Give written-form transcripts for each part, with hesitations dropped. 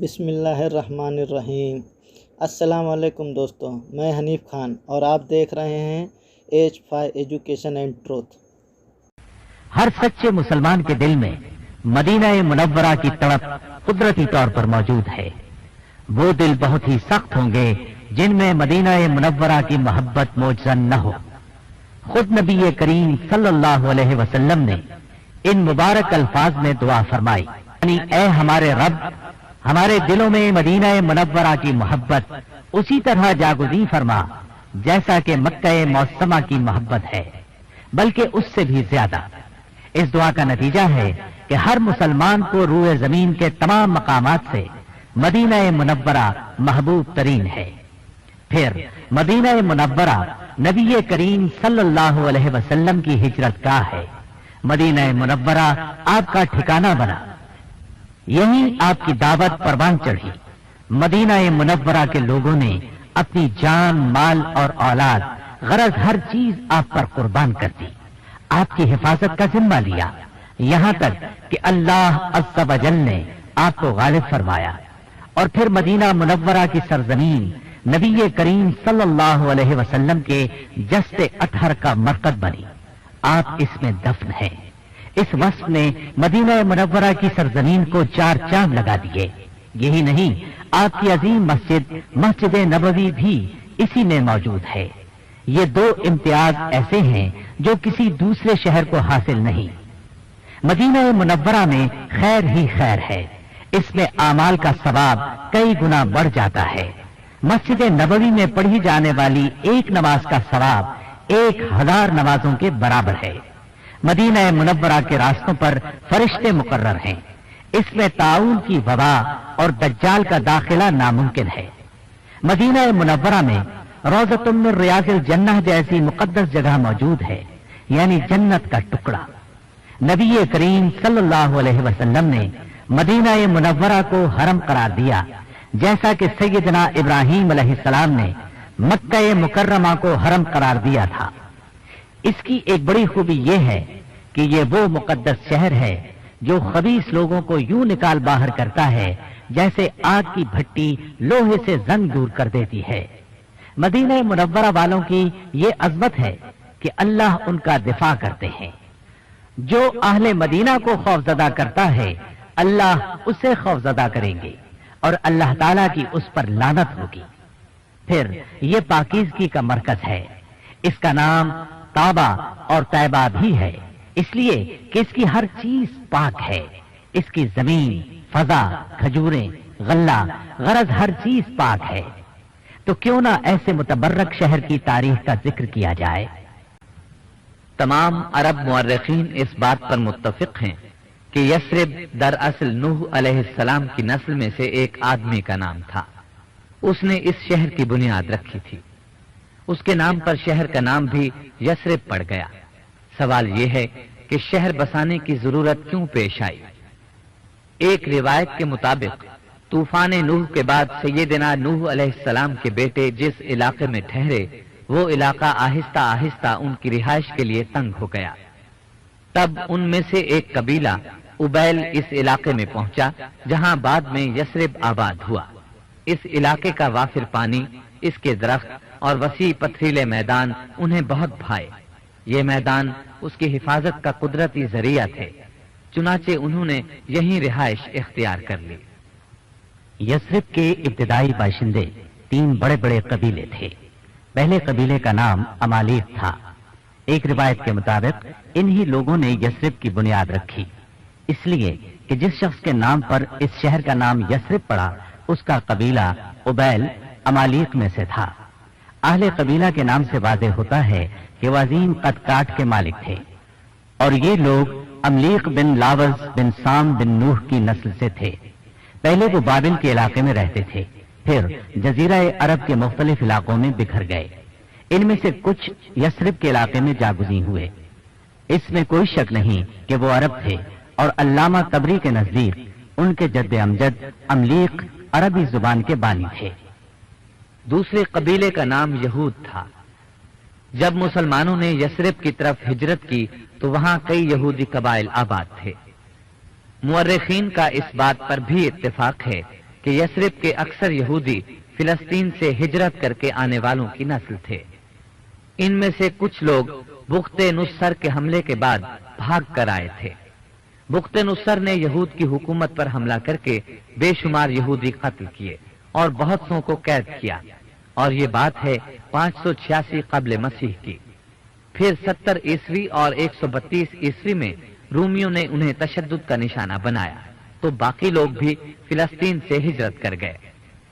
بسم اللہ الرحمن الرحیم۔ السلام علیکم دوستوں، میں حنیف خان اور آپ دیکھ رہے ہیں H5 ایجوکیشن اینڈ ٹروتھ۔ ہر سچے مسلمان کے دل میں مدینہ منورہ کی تڑپ قدرتی طور پر موجود ہے۔ وہ دل بہت ہی سخت ہوں گے جن میں مدینہ منورہ کی محبت موجزن نہ ہو۔ خود نبی کریم صلی اللہ علیہ وسلم نے ان مبارک الفاظ میں دعا فرمائی، یعنی اے ہمارے رب، ہمارے دلوں میں مدینہ منورہ کی محبت اسی طرح جاگزیں فرما جیسا کہ مکہ معظمہ کی محبت ہے، بلکہ اس سے بھی زیادہ۔ اس دعا کا نتیجہ ہے کہ ہر مسلمان کو روئے زمین کے تمام مقامات سے مدینہ منورہ محبوب ترین ہے۔ پھر مدینہ منورہ نبی کریم صلی اللہ علیہ وسلم کی ہجرت گاہ ہے۔ مدینہ منورہ آپ کا ٹھکانہ بنا، یہیں آپ کی دعوت پروان چڑھی۔ مدینہ منورہ کے لوگوں نے اپنی جان، مال اور اولاد، غرض ہر چیز آپ پر قربان کر دی، آپ کی حفاظت کا ذمہ لیا، یہاں تک کہ اللہ عز و جل نے آپ کو غالب فرمایا۔ اور پھر مدینہ منورہ کی سرزمین نبی کریم صلی اللہ علیہ وسلم کے جسد اطہر کا مرکز بنی۔ آپ اس میں دفن ہیں۔ اس وصف نے مدینہ منورہ کی سرزمین کو چار چاند لگا دیے۔ یہی نہیں، آپ کی عظیم مسجد نبوی بھی اسی میں موجود ہے۔ یہ دو امتیاز ایسے ہیں جو کسی دوسرے شہر کو حاصل نہیں۔ مدینہ منورہ میں خیر ہی خیر ہے، اس میں اعمال کا ثواب کئی گنا بڑھ جاتا ہے۔ مسجد نبوی میں پڑھی جانے والی ایک نماز کا ثواب 1000 نمازوں کے برابر ہے۔ مدینہ منورہ کے راستوں پر فرشتے مقرر ہیں۔ اس میں طاعون کی وبا اور دجال کا داخلہ ناممکن ہے۔ مدینہ منورہ میں روضۃ من ریاض الجنہ جیسی مقدس جگہ موجود ہے، یعنی جنت کا ٹکڑا۔ نبی کریم صلی اللہ علیہ وسلم نے مدینہ منورہ کو حرم قرار دیا، جیسا کہ سیدنا ابراہیم علیہ السلام نے مکہ مکرمہ کو حرم قرار دیا تھا۔ اس کی ایک بڑی خوبی یہ ہے کہ یہ وہ مقدس شہر ہے جو خبیث لوگوں کو یوں نکال باہر کرتا ہے جیسے آگ کی بھٹی لوہے سے زنگ دور کر دیتی ہے۔ مدینہ منورہ والوں کی یہ عظمت ہے کہ اللہ ان کا دفاع کرتے ہیں۔ جو اہل مدینہ کو خوفزدہ کرتا ہے اللہ اسے خوفزدہ کریں گے اور اللہ تعالیٰ کی اس پر لعنت ہوگی۔ پھر یہ پاکیزگی کا مرکز ہے۔ اس کا نام طابہ اور طیبہ بھی ہے، اس لیے کہ اس کی ہر چیز پاک ہے۔ اس کی زمین، فضا، کھجوریں، غلہ، غرض ہر چیز پاک ہے۔ تو کیوں نہ ایسے متبرک شہر کی تاریخ کا ذکر کیا جائے۔ تمام عرب مورخین اس بات پر متفق ہیں کہ یثرب دراصل نوح علیہ السلام کی نسل میں سے ایک آدمی کا نام تھا۔ اس نے اس شہر کی بنیاد رکھی تھی۔ اس کے نام پر شہر کا نام بھی یثرب پڑ گیا۔ سوال یہ ہے کہ شہر بسانے کی ضرورت کیوں پیش آئی؟ ایک روایت کے مطابق طوفان نوح کے بعد سیدنا نوح علیہ السلام کے بیٹے جس علاقے میں ٹھہرے، وہ علاقہ آہستہ آہستہ ان کی رہائش کے لیے تنگ ہو گیا۔ تب ان میں سے ایک قبیلہ ابیل اس علاقے میں پہنچا جہاں بعد میں یثرب آباد ہوا۔ اس علاقے کا وافر پانی، اس کے درخت اور وسیع پتھریلے میدان انہیں بہت بھائے۔ یہ میدان اس کی حفاظت کا قدرتی ذریعہ تھے، چنانچہ انہوں نے یہیں رہائش اختیار کر لی۔ یثرب کے ابتدائی باشندے 3 بڑے بڑے قبیلے تھے۔ پہلے قبیلے کا نام امالیق تھا۔ ایک روایت کے مطابق انہی لوگوں نے یثرب کی بنیاد رکھی، اس لیے کہ جس شخص کے نام پر اس شہر کا نام یثرب پڑا اس کا قبیلہ ابیل امالیق میں سے تھا۔ اہل قبیلہ کے نام سے واضح ہوتا ہے کہ وہ عظیم قد کاٹ کے مالک تھے، اور یہ لوگ املیق بن لاوز بن سام بن نوح کی نسل سے تھے۔ پہلے وہ بابل کے علاقے میں رہتے تھے، پھر جزیرہ عرب کے مختلف علاقوں میں بکھر گئے۔ ان میں سے کچھ یثرب کے علاقے میں جاگزیں ہوئے۔ اس میں کوئی شک نہیں کہ وہ عرب تھے، اور علامہ طبری کے نزدیک ان کے جد امجد املیق عربی زبان کے بانی تھے۔ دوسرے قبیلے کا نام یہود تھا۔ جب مسلمانوں نے یثرب کی طرف ہجرت کی تو وہاں کئی یہودی قبائل آباد تھے۔ مورخین کا اس بات پر بھی اتفاق ہے کہ یثرب کے اکثر یہودی فلسطین سے ہجرت کر کے آنے والوں کی نسل تھے۔ ان میں سے کچھ لوگ بخت نصر کے حملے کے بعد بھاگ کر آئے تھے۔ بخت نصر نے یہود کی حکومت پر حملہ کر کے بے شمار یہودی قتل کیے اور بہت سو کو قید کیا، اور یہ بات ہے 586 قبل مسیح کی۔ پھر 70 عیسوی اور 132 عیسوی میں رومیوں نے انہیں تشدد کا نشانہ بنایا تو باقی لوگ بھی فلسطین سے ہجرت کر گئے۔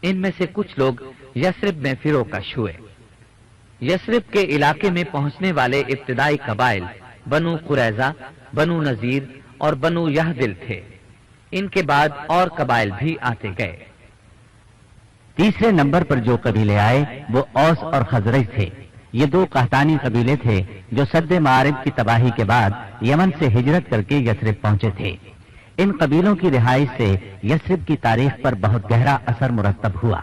ان میں سے کچھ لوگ یثرب میں فروکش ہوئے۔ یثرب کے علاقے میں پہنچنے والے ابتدائی قبائل بنو قریظہ، بنو نذیر اور بنو یہدل تھے۔ ان کے بعد اور قبائل بھی آتے گئے۔ تیسرے نمبر پر جو قبیلے آئے وہ اوس اور خزرج تھے۔ یہ دو قحطانی قبیلے تھے جو سد معارب کی تباہی کے بعد یمن سے ہجرت کر کے یثرب پہنچے تھے۔ ان قبیلوں کی رہائش سے یثرب کی تاریخ پر بہت گہرا اثر مرتب ہوا۔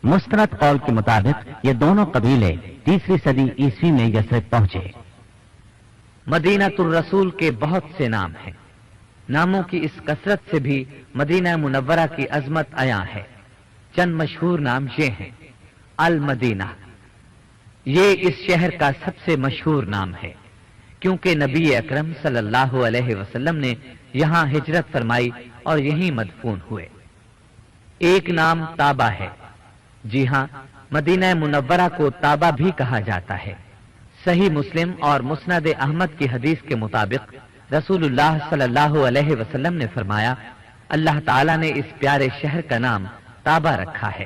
مستند قول کے مطابق یہ دونوں قبیلے 3 صدی عیسوی میں یثرب پہنچے۔ مدینہ الرسول کے بہت سے نام ہیں۔ ناموں کی اس کثرت سے بھی مدینہ منورہ کی عظمت عیاں ہے۔ چند مشہور نام یہ ہیں۔ المدینہ، یہ اس شہر کا سب سے مشہور نام ہے کیونکہ نبی اکرم صلی اللہ علیہ وسلم نے یہاں ہجرت فرمائی اور یہیں مدفون ہوئے۔ ایک نام طابہ ہے۔ جی ہاں، مدینہ منورہ کو طابہ بھی کہا جاتا ہے۔ صحیح مسلم اور مسند احمد کی حدیث کے مطابق رسول اللہ صلی اللہ علیہ وسلم نے فرمایا، اللہ تعالیٰ نے اس پیارے شہر کا نام طابہ رکھا ہے۔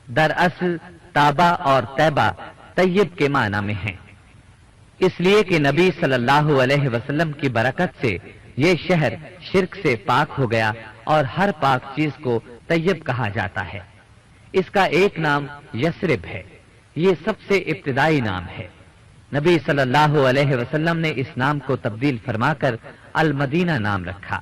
دراصل طابہ اور طیبہ طیب کے معنی میں ہیں، اس لیے کہ نبی صلی اللہ علیہ وسلم کی برکت سے یہ شہر شرک سے پاک ہو گیا اور ہر پاک چیز کو طیب کہا جاتا ہے۔ اس کا ایک نام یثرب ہے، یہ سب سے ابتدائی نام ہے۔ نبی صلی اللہ علیہ وسلم نے اس نام کو تبدیل فرما کر المدینہ نام رکھا۔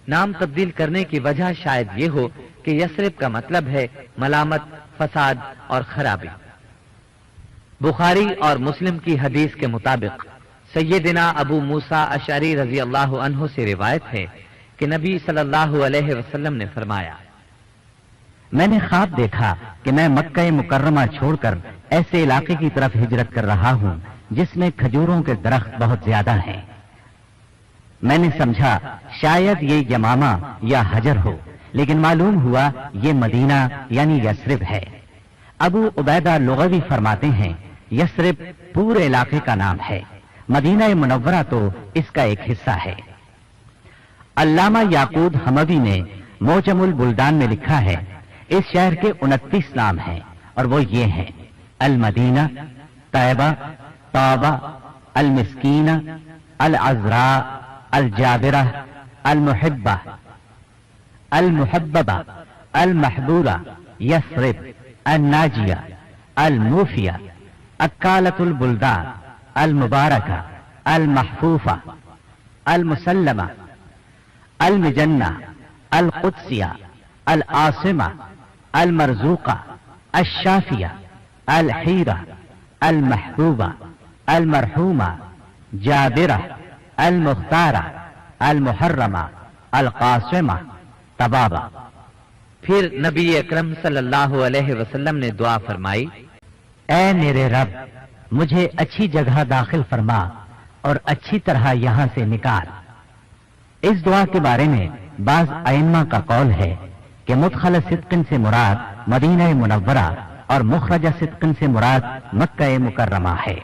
نام تبدیل کرنے کی وجہ شاید یہ ہو کہ یثرب کا مطلب ہے ملامت، فساد اور خرابی۔ بخاری اور مسلم کی حدیث کے مطابق سیدنا ابو موسیٰ اشعری رضی اللہ عنہ سے روایت ہے کہ نبی صلی اللہ علیہ وسلم نے فرمایا، میں نے خواب دیکھا کہ میں مکہ مکرمہ چھوڑ کر ایسے علاقے کی طرف ہجرت کر رہا ہوں جس میں کھجوروں کے درخت بہت زیادہ ہیں۔ میں نے سمجھا شاید یہ یمامہ یا حجر ہو، لیکن معلوم ہوا یہ مدینہ یعنی یثرب ہے۔ ابو عبیدہ لغوی فرماتے ہیں یثرب پورے علاقے کا نام ہے، مدینہ منورہ تو اس کا ایک حصہ ہے۔ علامہ یعقوب حموی نے موجم البلدان میں لکھا ہے اس شہر کے 29 نام ہیں اور وہ یہ ہیں: المدینہ، طیبہ، طابہ، المسکینہ، العذراء، الجابرہ، المحبہ، المحببہ، المحبورہ، یثرب، الناجیہ، الموفیہ، اکالۃ البلدان، المبارکہ، المحفوفہ، المسلمہ، المجنہ، القدسیہ، العاصمہ، المرزوقہ، الشافیہ، الحیرہ، المحبوبہ، المرحومہ، جابرہ، المختارہ، المحرمہ، القاسمہ، طبابہ۔ پھر نبی اکرم صلی اللہ علیہ وسلم نے دعا فرمائی، اے میرے رب، مجھے اچھی جگہ داخل فرما اور اچھی طرح یہاں سے نکال۔ اس دعا کے بارے میں بعض ائمہ کا قول ہے کہ مدخل صدقن سے مراد مدینہ منورہ اور مخرج صدقن سے مراد مکہ مکرمہ ہے۔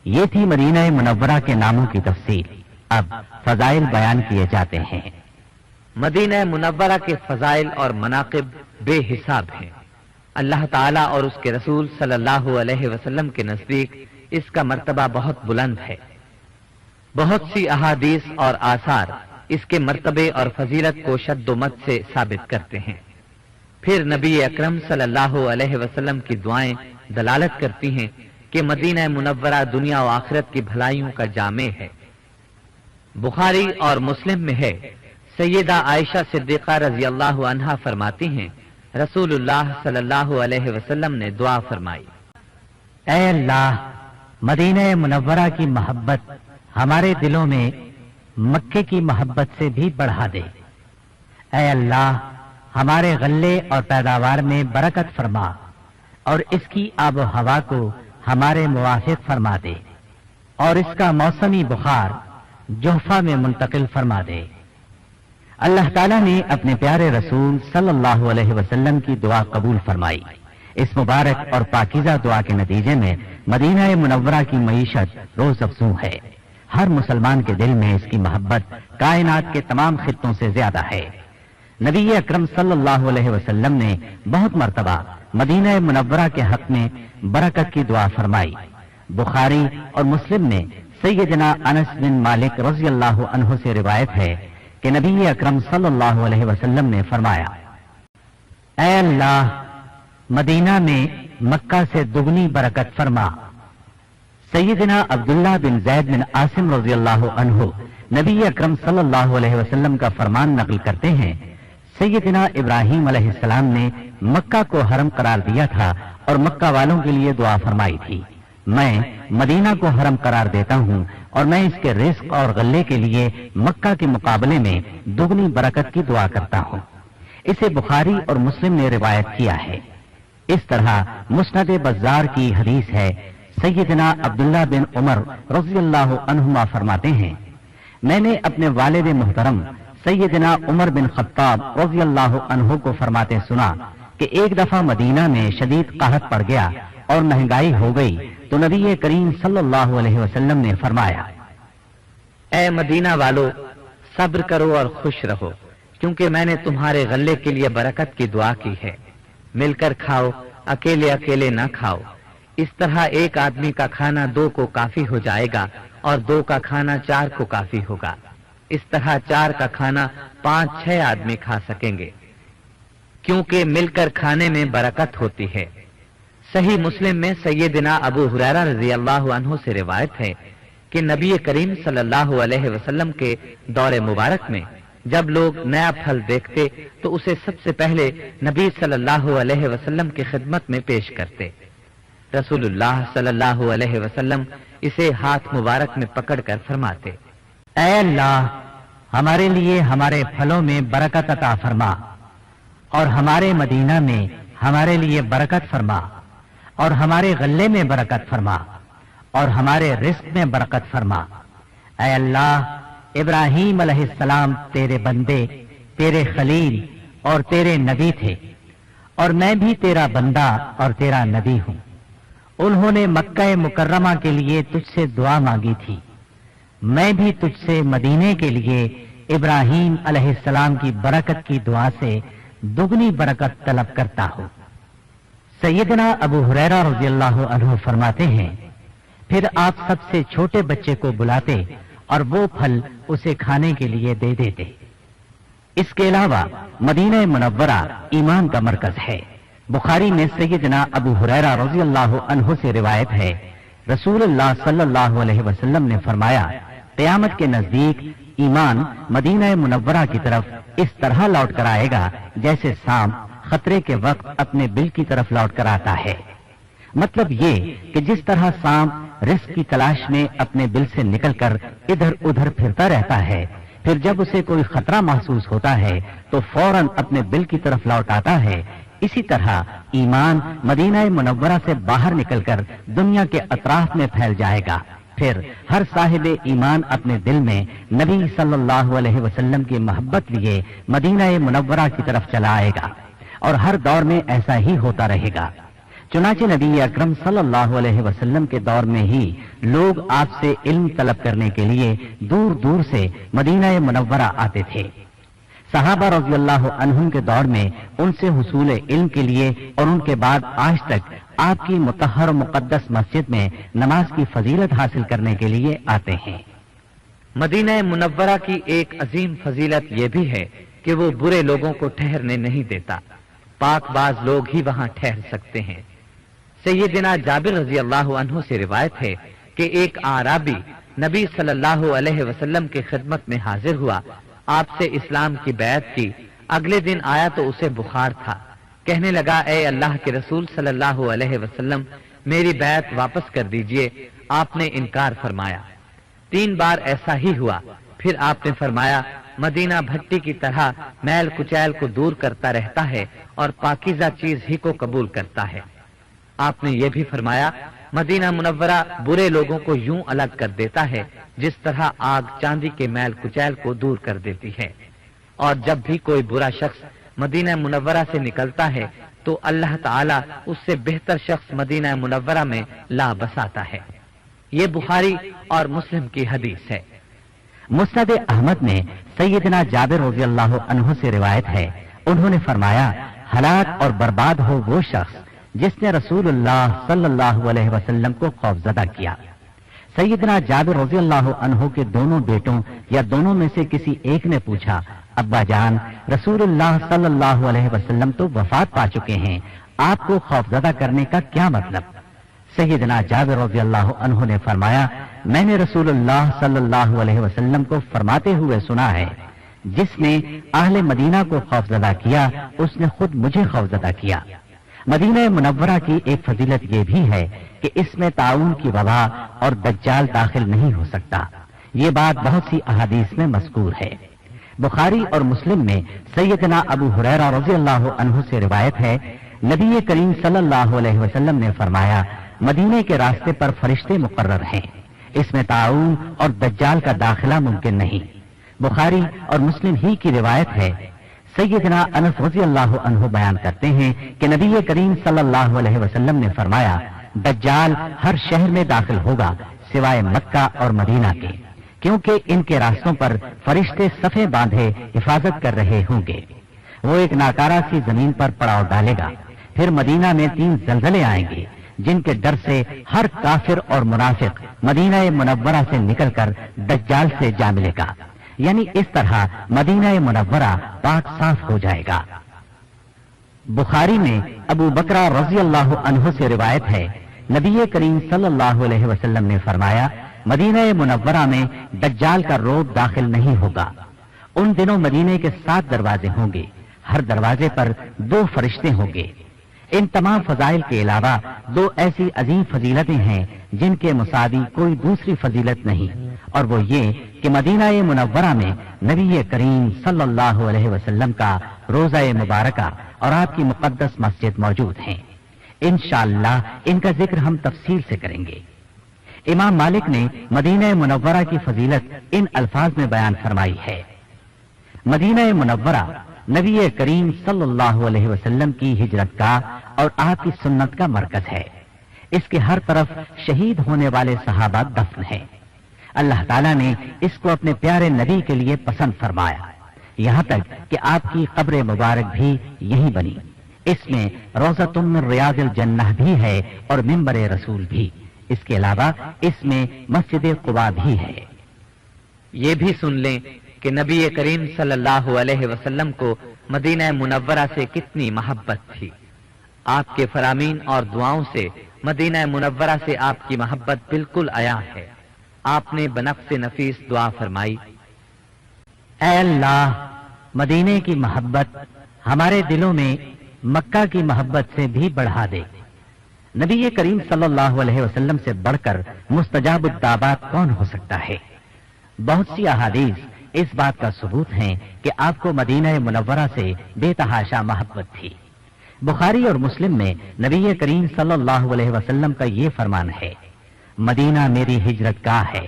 یہ تھی مدینہ منورہ کے ناموں کی تفصیل۔ اب فضائل بیان کیے جاتے ہیں۔ مدینہ منورہ کے فضائل اور مناقب بے حساب ہیں۔ اللہ تعالیٰ اور اس کے رسول صلی اللہ علیہ وسلم کے نزدیک اس کا مرتبہ بہت بلند ہے۔ بہت سی احادیث اور آثار اس کے مرتبے اور فضیلت کو شد و مد سے ثابت کرتے ہیں۔ پھر نبی اکرم صلی اللہ علیہ وسلم کی دعائیں دلالت کرتی ہیں کہ مدینہ منورہ دنیا و آخرت کی بھلائیوں کا جامع ہے۔ بخاری اور مسلم میں ہے، سیدہ عائشہ صدیقہ رضی اللہ عنہا فرماتی ہیں، رسول اللہ صلی اللہ علیہ وسلم نے دعا فرمائی، اے اللہ، مدینہ منورہ کی محبت ہمارے دلوں میں مکے کی محبت سے بھی بڑھا دے۔ اے اللہ، ہمارے غلے اور پیداوار میں برکت فرما اور اس کی آب و ہوا کو ہمارے موافق فرما دے اور اس کا موسمی بخار جوفہ میں منتقل فرما دے۔ اللہ تعالیٰ نے اپنے پیارے رسول صلی اللہ علیہ وسلم کی دعا قبول فرمائی۔ اس مبارک اور پاکیزہ دعا کے نتیجے میں مدینہ منورہ کی معیشت روز افزوں ہے۔ ہر مسلمان کے دل میں اس کی محبت کائنات کے تمام خطوں سے زیادہ ہے۔ نبی اکرم صلی اللہ علیہ وسلم نے بہت مرتبہ مدینہ منورہ کے حق میں برکت کی دعا فرمائی۔ بخاری اور مسلم میں سیدنا انس بن مالک رضی اللہ عنہ سے روایت ہے کہ نبی اکرم صلی اللہ علیہ وسلم نے فرمایا، اے اللہ، مدینہ میں مکہ سے دگنی برکت فرما۔ سیدنا عبداللہ بن زید بن عاصم رضی اللہ عنہ نبی اکرم صلی اللہ علیہ وسلم کا فرمان نقل کرتے ہیں، سیدنا ابراہیم علیہ السلام نے مکہ کو حرم قرار دیا تھا اور مکہ والوں کے لیے دعا فرمائی تھی، میں مدینہ کو حرم قرار دیتا ہوں اور میں اس کے رزق اور غلے کے لیے مکہ کے مقابلے میں دگنی برکت کی دعا کرتا ہوں۔ اسے بخاری اور مسلم نے روایت کیا ہے۔ اس طرح مسند بزار کی حدیث ہے، سیدنا عبداللہ بن عمر رضی اللہ عنہما فرماتے ہیں، میں نے اپنے والد محترم سیدنا عمر بن خطاب رضی اللہ عنہ کو فرماتے سنا کہ ایک دفعہ مدینہ میں شدید قحط پڑ گیا اور مہنگائی ہو گئی تو نبی کریم صلی اللہ علیہ وسلم نے فرمایا، اے مدینہ والو، صبر کرو اور خوش رہو، کیونکہ میں نے تمہارے غلے کے لیے برکت کی دعا کی ہے۔ مل کر کھاؤ، اکیلے اکیلے نہ کھاؤ۔ اس طرح ایک آدمی کا کھانا 2 کو کافی ہو جائے گا اور 2 کا کھانا 4 کو کافی ہوگا۔ اس طرح 4 کا کھانا 5-6 آدمی کھا سکیں گے، کیونکہ مل کر کھانے میں برکت ہوتی ہے۔ صحیح مسلم میں سیدنا ابو ہریرہ رضی اللہ عنہ سے روایت ہے کہ نبی کریم صلی اللہ علیہ وسلم کے دور مبارک میں جب لوگ نیا پھل دیکھتے تو اسے سب سے پہلے نبی صلی اللہ علیہ وسلم کی خدمت میں پیش کرتے۔ رسول اللہ صلی اللہ علیہ وسلم اسے ہاتھ مبارک میں پکڑ کر فرماتے، اے اللہ، ہمارے لیے ہمارے پھلوں میں برکت عطا فرما اور ہمارے مدینہ میں ہمارے لیے برکت فرما اور ہمارے غلے میں برکت فرما اور ہمارے رزق میں برکت فرما۔ اے اللہ، ابراہیم علیہ السلام تیرے بندے، تیرے خلیل اور تیرے نبی تھے اور میں بھی تیرا بندہ اور تیرا نبی ہوں۔ انہوں نے مکہ مکرمہ کے لیے تجھ سے دعا مانگی تھی، میں بھی تجھ سے مدینے کے لیے ابراہیم علیہ السلام کی برکت کی دعا سے دگنی برکت طلب کرتا ہوں۔ سیدنا ابو ہریرہ رضی اللہ عنہ فرماتے ہیں، پھر آپ سب سے چھوٹے بچے کو بلاتے اور وہ پھل اسے کھانے کے لیے دے دیتے۔ اس کے علاوہ مدینہ منورہ ایمان کا مرکز ہے۔ بخاری میں سیدنا ابو ہریرہ رضی اللہ عنہ سے روایت ہے، رسول اللہ صلی اللہ علیہ وسلم نے فرمایا، قیامت کے نزدیک ایمان مدینہ منورہ کی طرف اس طرح لوٹ کر آئے گا جیسے سانپ خطرے کے وقت اپنے بل کی طرف لوٹ کر آتا ہے۔ مطلب یہ کہ جس طرح سانپ رزق کی تلاش میں اپنے بل سے نکل کر ادھر ادھر پھرتا رہتا ہے، پھر جب اسے کوئی خطرہ محسوس ہوتا ہے تو فوراً اپنے بل کی طرف لوٹ آتا ہے، اسی طرح ایمان مدینہ منورہ سے باہر نکل کر دنیا کے اطراف میں پھیل جائے گا۔ پھر ہر صاحب ایمان اپنے دل میں نبی صلی اللہ علیہ وسلم کی محبت لیے مدینہ منورہ کی طرف چلا آئے گا اور ہر دور میں ایسا ہی ہوتا رہے گا۔ چنانچہ نبی اکرم صلی اللہ علیہ وسلم کے دور میں ہی لوگ آپ سے علم طلب کرنے کے لیے دور دور سے مدینہ منورہ آتے تھے۔ صحابہ رضی اللہ عنہم کے دور میں ان سے حصول علم کے لیے اور ان کے بعد آج تک آپ کی مطہر و مقدس مسجد میں نماز کی فضیلت حاصل کرنے کے لیے آتے ہیں۔ مدینہ منورہ کی ایک عظیم فضیلت یہ بھی ہے کہ وہ برے لوگوں کو ٹھہرنے نہیں دیتا، پاک باز لوگ ہی وہاں ٹھہر سکتے ہیں۔ سیدنا جابر رضی اللہ عنہ سے روایت ہے کہ ایک اعرابی نبی صلی اللہ علیہ وسلم کی خدمت میں حاضر ہوا، آپ سے اسلام کی بیعت کی۔ اگلے دن آیا تو اسے بخار تھا، کہنے لگا، اے اللہ کے رسول صلی اللہ علیہ وسلم، میری بیعت واپس کر دیجئے۔ آپ نے انکار فرمایا۔ 3 بار ایسا ہی ہوا، پھر آپ نے فرمایا، مدینہ بھٹی کی طرح میل کچیل کو دور کرتا رہتا ہے اور پاکیزہ چیز ہی کو قبول کرتا ہے۔ آپ نے یہ بھی فرمایا، مدینہ منورہ برے لوگوں کو یوں الگ کر دیتا ہے جس طرح آگ چاندی کے میل کچیل کو دور کر دیتی ہے، اور جب بھی کوئی برا شخص مدینہ منورہ سے نکلتا ہے تو اللہ تعالیٰ اس سے بہتر شخص مدینہ منورہ میں لا بساتا ہے۔ یہ بخاری اور مسلم کی حدیث ہے۔ مسند احمد میں سیدنا جابر رضی اللہ عنہ سے روایت ہے، انہوں نے فرمایا، ہلاک اور برباد ہو وہ شخص جس نے رسول اللہ صلی اللہ علیہ وسلم کو خوفزدہ کیا۔ سیدنا جابر رضی اللہ عنہ کے دونوں بیٹوں یا دونوں میں سے کسی ایک نے پوچھا، ابا جان، رسول اللہ صلی اللہ علیہ وسلم تو وفات پا چکے ہیں، آپ کو خوفزدہ کرنے کا کیا مطلب؟ سیدنا جابر رضی اللہ عنہ نے فرمایا، میں نے رسول اللہ صلی اللہ علیہ وسلم کو فرماتے ہوئے سنا ہے، جس نے اہل مدینہ کو خوفزدہ کیا اس نے خود مجھے خوفزدہ کیا۔ مدینہ منورہ کی ایک فضیلت یہ بھی ہے کہ اس میں طاعون کی وبا اور دجال داخل نہیں ہو سکتا۔ یہ بات بہت سی احادیث میں مذکور ہے۔ بخاری اور مسلم میں سیدنا ابو ہریرہ رضی اللہ عنہ سے روایت ہے، نبی کریم صلی اللہ علیہ وسلم نے فرمایا، مدینے کے راستے پر فرشتے مقرر ہیں، اس میں طاعون اور دجال کا داخلہ ممکن نہیں۔ بخاری اور مسلم ہی کی روایت ہے، سیدنا انس رضی اللہ عنہ بیان کرتے ہیں کہ نبی کریم صلی اللہ علیہ وسلم نے فرمایا، دجال ہر شہر میں داخل ہوگا سوائے مکہ اور مدینہ کے، کیونکہ ان کے راستوں پر فرشتے صفیں باندھے حفاظت کر رہے ہوں گے۔ وہ ایک ناکارہ سی زمین پر پڑاؤ ڈالے گا، پھر مدینہ میں 3 زلزلے آئیں گے جن کے ڈر سے ہر کافر اور منافق مدینہ منورہ سے نکل کر دجال سے جا ملے گا، یعنی اس طرح مدینہ منورہ پاک صاف ہو جائے گا۔ بخاری میں ابو بکرہ رضی اللہ عنہ سے روایت ہے، نبی کریم صلی اللہ علیہ وسلم نے فرمایا، مدینہ منورہ میں دجال کا روب داخل نہیں ہوگا۔ ان دنوں مدینے کے 7 دروازے ہوں گے، ہر دروازے پر 2 فرشتے ہوں گے۔ ان تمام فضائل کے علاوہ 2 ایسی عظیم فضیلتیں ہیں جن کے مساوی کوئی دوسری فضیلت نہیں، اور وہ یہ کہ مدینہ منورہ میں نبی کریم صلی اللہ علیہ وسلم کا روضہ مبارکہ اور آپ کی مقدس مسجد موجود ہیں۔ انشاءاللہ ان کا ذکر ہم تفصیل سے کریں گے۔ امام مالک نے مدینہ منورہ کی فضیلت ان الفاظ میں بیان فرمائی ہے، مدینہ منورہ نبی کریم صلی اللہ علیہ وسلم کی ہجرت کا اور آپ کی سنت کا مرکز ہے۔ اس کے ہر طرف شہید ہونے والے صحابہ دفن ہیں۔ اللہ تعالیٰ نے اس کو اپنے پیارے نبی کے لیے پسند فرمایا، یہاں تک کہ آپ کی قبر مبارک بھی یہی بنی۔ اس میں روضۃ من ریاض الجنہ بھی ہے اور منبر رسول بھی۔ اس کے علاوہ اس میں مسجد قباء بھی ہے۔ یہ بھی سن لیں کہ نبی کریم صلی اللہ علیہ وسلم کو مدینہ منورہ سے کتنی محبت تھی۔ آپ کے فرامین اور دعاؤں سے مدینہ منورہ سے آپ کی محبت بالکل عیاں ہے۔ آپ نے بنفس نفیس دعا فرمائی، اے اللہ، مدینے کی محبت ہمارے دلوں میں مکہ کی محبت سے بھی بڑھا دے۔ نبی کریم صلی اللہ علیہ وسلم سے بڑھ کر مستجاب الدعوات کون ہو سکتا ہے؟ بہت سی احادیث اس بات کا ثبوت ہیں کہ آپ کو مدینہ منورہ سے بے تحاشا محبت تھی۔ بخاری اور مسلم میں نبی کریم صلی اللہ علیہ وسلم کا یہ فرمان ہے، مدینہ میری ہجرت گاہ ہے،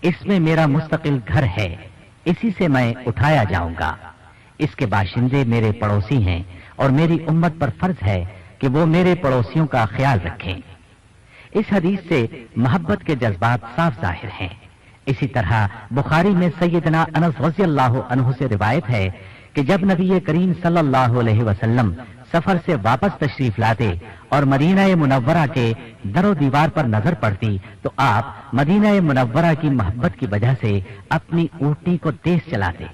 اس میں میرا مستقل گھر ہے، اسی سے میں اٹھایا جاؤں گا۔ اس کے باشندے میرے پڑوسی ہیں اور میری امت پر فرض ہے کہ وہ میرے پڑوسیوں کا خیال رکھیں۔ اس حدیث سے محبت کے جذبات صاف ظاہر ہیں۔ اسی طرح بخاری میں سیدنا انس رضی اللہ عنہ سے روایت ہے کہ جب نبی کریم صلی اللہ علیہ وسلم سفر سے واپس تشریف لاتے اور مدینہ منورہ کے در و دیوار پر نظر پڑتی تو آپ مدینہ منورہ کی محبت کی وجہ سے اپنی اونٹنی کو تیز چلاتے،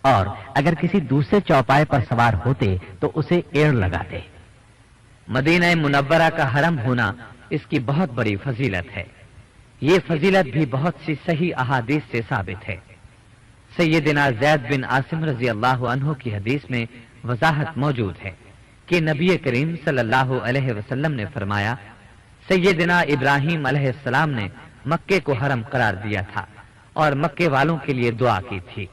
اور اگر کسی دوسرے چوپائے پر سوار ہوتے تو اسے ایڑ لگاتے۔ مدینہ منورہ کا حرم ہونا اس کی بہت بڑی فضیلت ہے۔ یہ فضیلت بھی بہت سی صحیح احادیث سے ثابت ہے۔ سیدنا زید بن عاصم رضی اللہ عنہ کی حدیث میں وضاحت موجود ہے کہ نبی کریم صلی اللہ علیہ وسلم نے فرمایا، سیدنا ابراہیم علیہ السلام نے مکے کو حرم قرار دیا تھا اور مکے والوں کے لیے دعا کی تھی،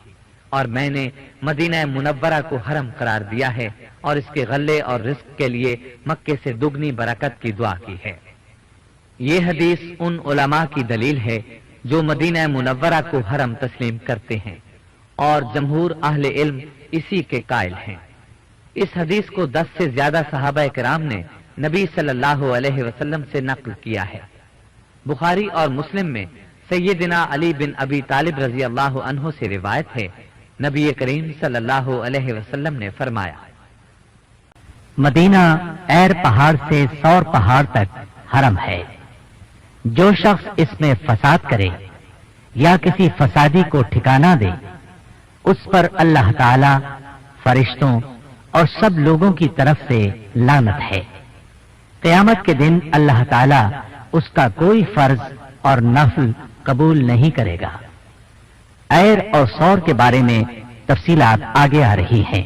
اور میں نے مدینہ منورہ کو حرم قرار دیا ہے اور اس کے غلے اور رزق کے لیے مکے سے دگنی برکت کی دعا کی ہے۔ یہ حدیث ان علماء کی دلیل ہے جو مدینہ منورہ کو حرم تسلیم کرتے ہیں، اور جمہور اہل علم اسی کے قائل ہیں۔ اس حدیث کو 10 سے زیادہ صحابہ کرام نے نبی صلی اللہ علیہ وسلم سے نقل کیا ہے۔ بخاری اور مسلم میں سیدنا علی بن ابی طالب رضی اللہ عنہ سے روایت ہے، نبی کریم صلی اللہ علیہ وسلم نے فرمایا، مدینہ ایر پہاڑ سے سور پہاڑ تک حرم ہے۔ جو شخص اس میں فساد کرے یا کسی فسادی کو ٹھکانہ دے، اس پر اللہ تعالی، فرشتوں اور سب لوگوں کی طرف سے لعنت ہے۔ قیامت کے دن اللہ تعالی اس کا کوئی فرض اور نفل قبول نہیں کرے گا۔ ایر اور سور کے بارے میں تفصیلات آگے آ رہی ہیں۔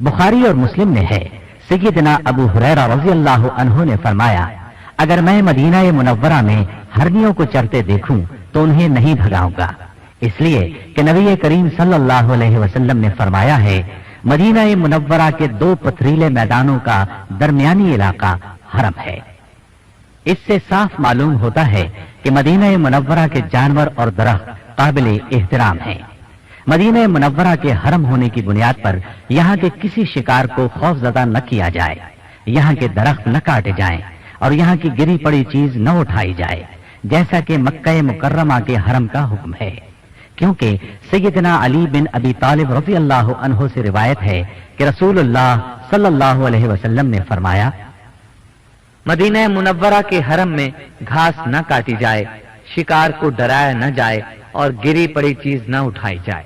بخاری اور مسلم میں ہے، سیدنا ابو ہریرہ رضی اللہ عنہ نے فرمایا، اگر میں مدینہ منورہ میں ہرنیوں کو چرتے دیکھوں تو انہیں نہیں بھگاؤں گا، اس لیے کہ نبی کریم صلی اللہ علیہ وسلم نے فرمایا ہے، مدینہ منورہ کے 2 پتھریلے میدانوں کا درمیانی علاقہ حرم ہے۔ اس سے صاف معلوم ہوتا ہے کہ مدینہ منورہ کے جانور اور درخت قابل احترام ہیں۔ مدینہ منورہ کے حرم ہونے کی بنیاد پر یہاں کے کسی شکار کو خوف زدہ نہ کیا جائے، یہاں کے درخت نہ کاٹے جائیں اور یہاں کی گری پڑی چیز نہ اٹھائی جائے، جیسا کہ مکہ مکرمہ کے حرم کا حکم ہے، کیونکہ سیدنا علی بن ابی طالب رضی اللہ عنہ سے روایت ہے کہ رسول اللہ صلی اللہ علیہ وسلم نے فرمایا، مدینہ منورہ کے حرم میں گھاس نہ کاٹی جائے، شکار کو ڈرایا نہ جائے اور گری پڑی چیز نہ اٹھائی جائے،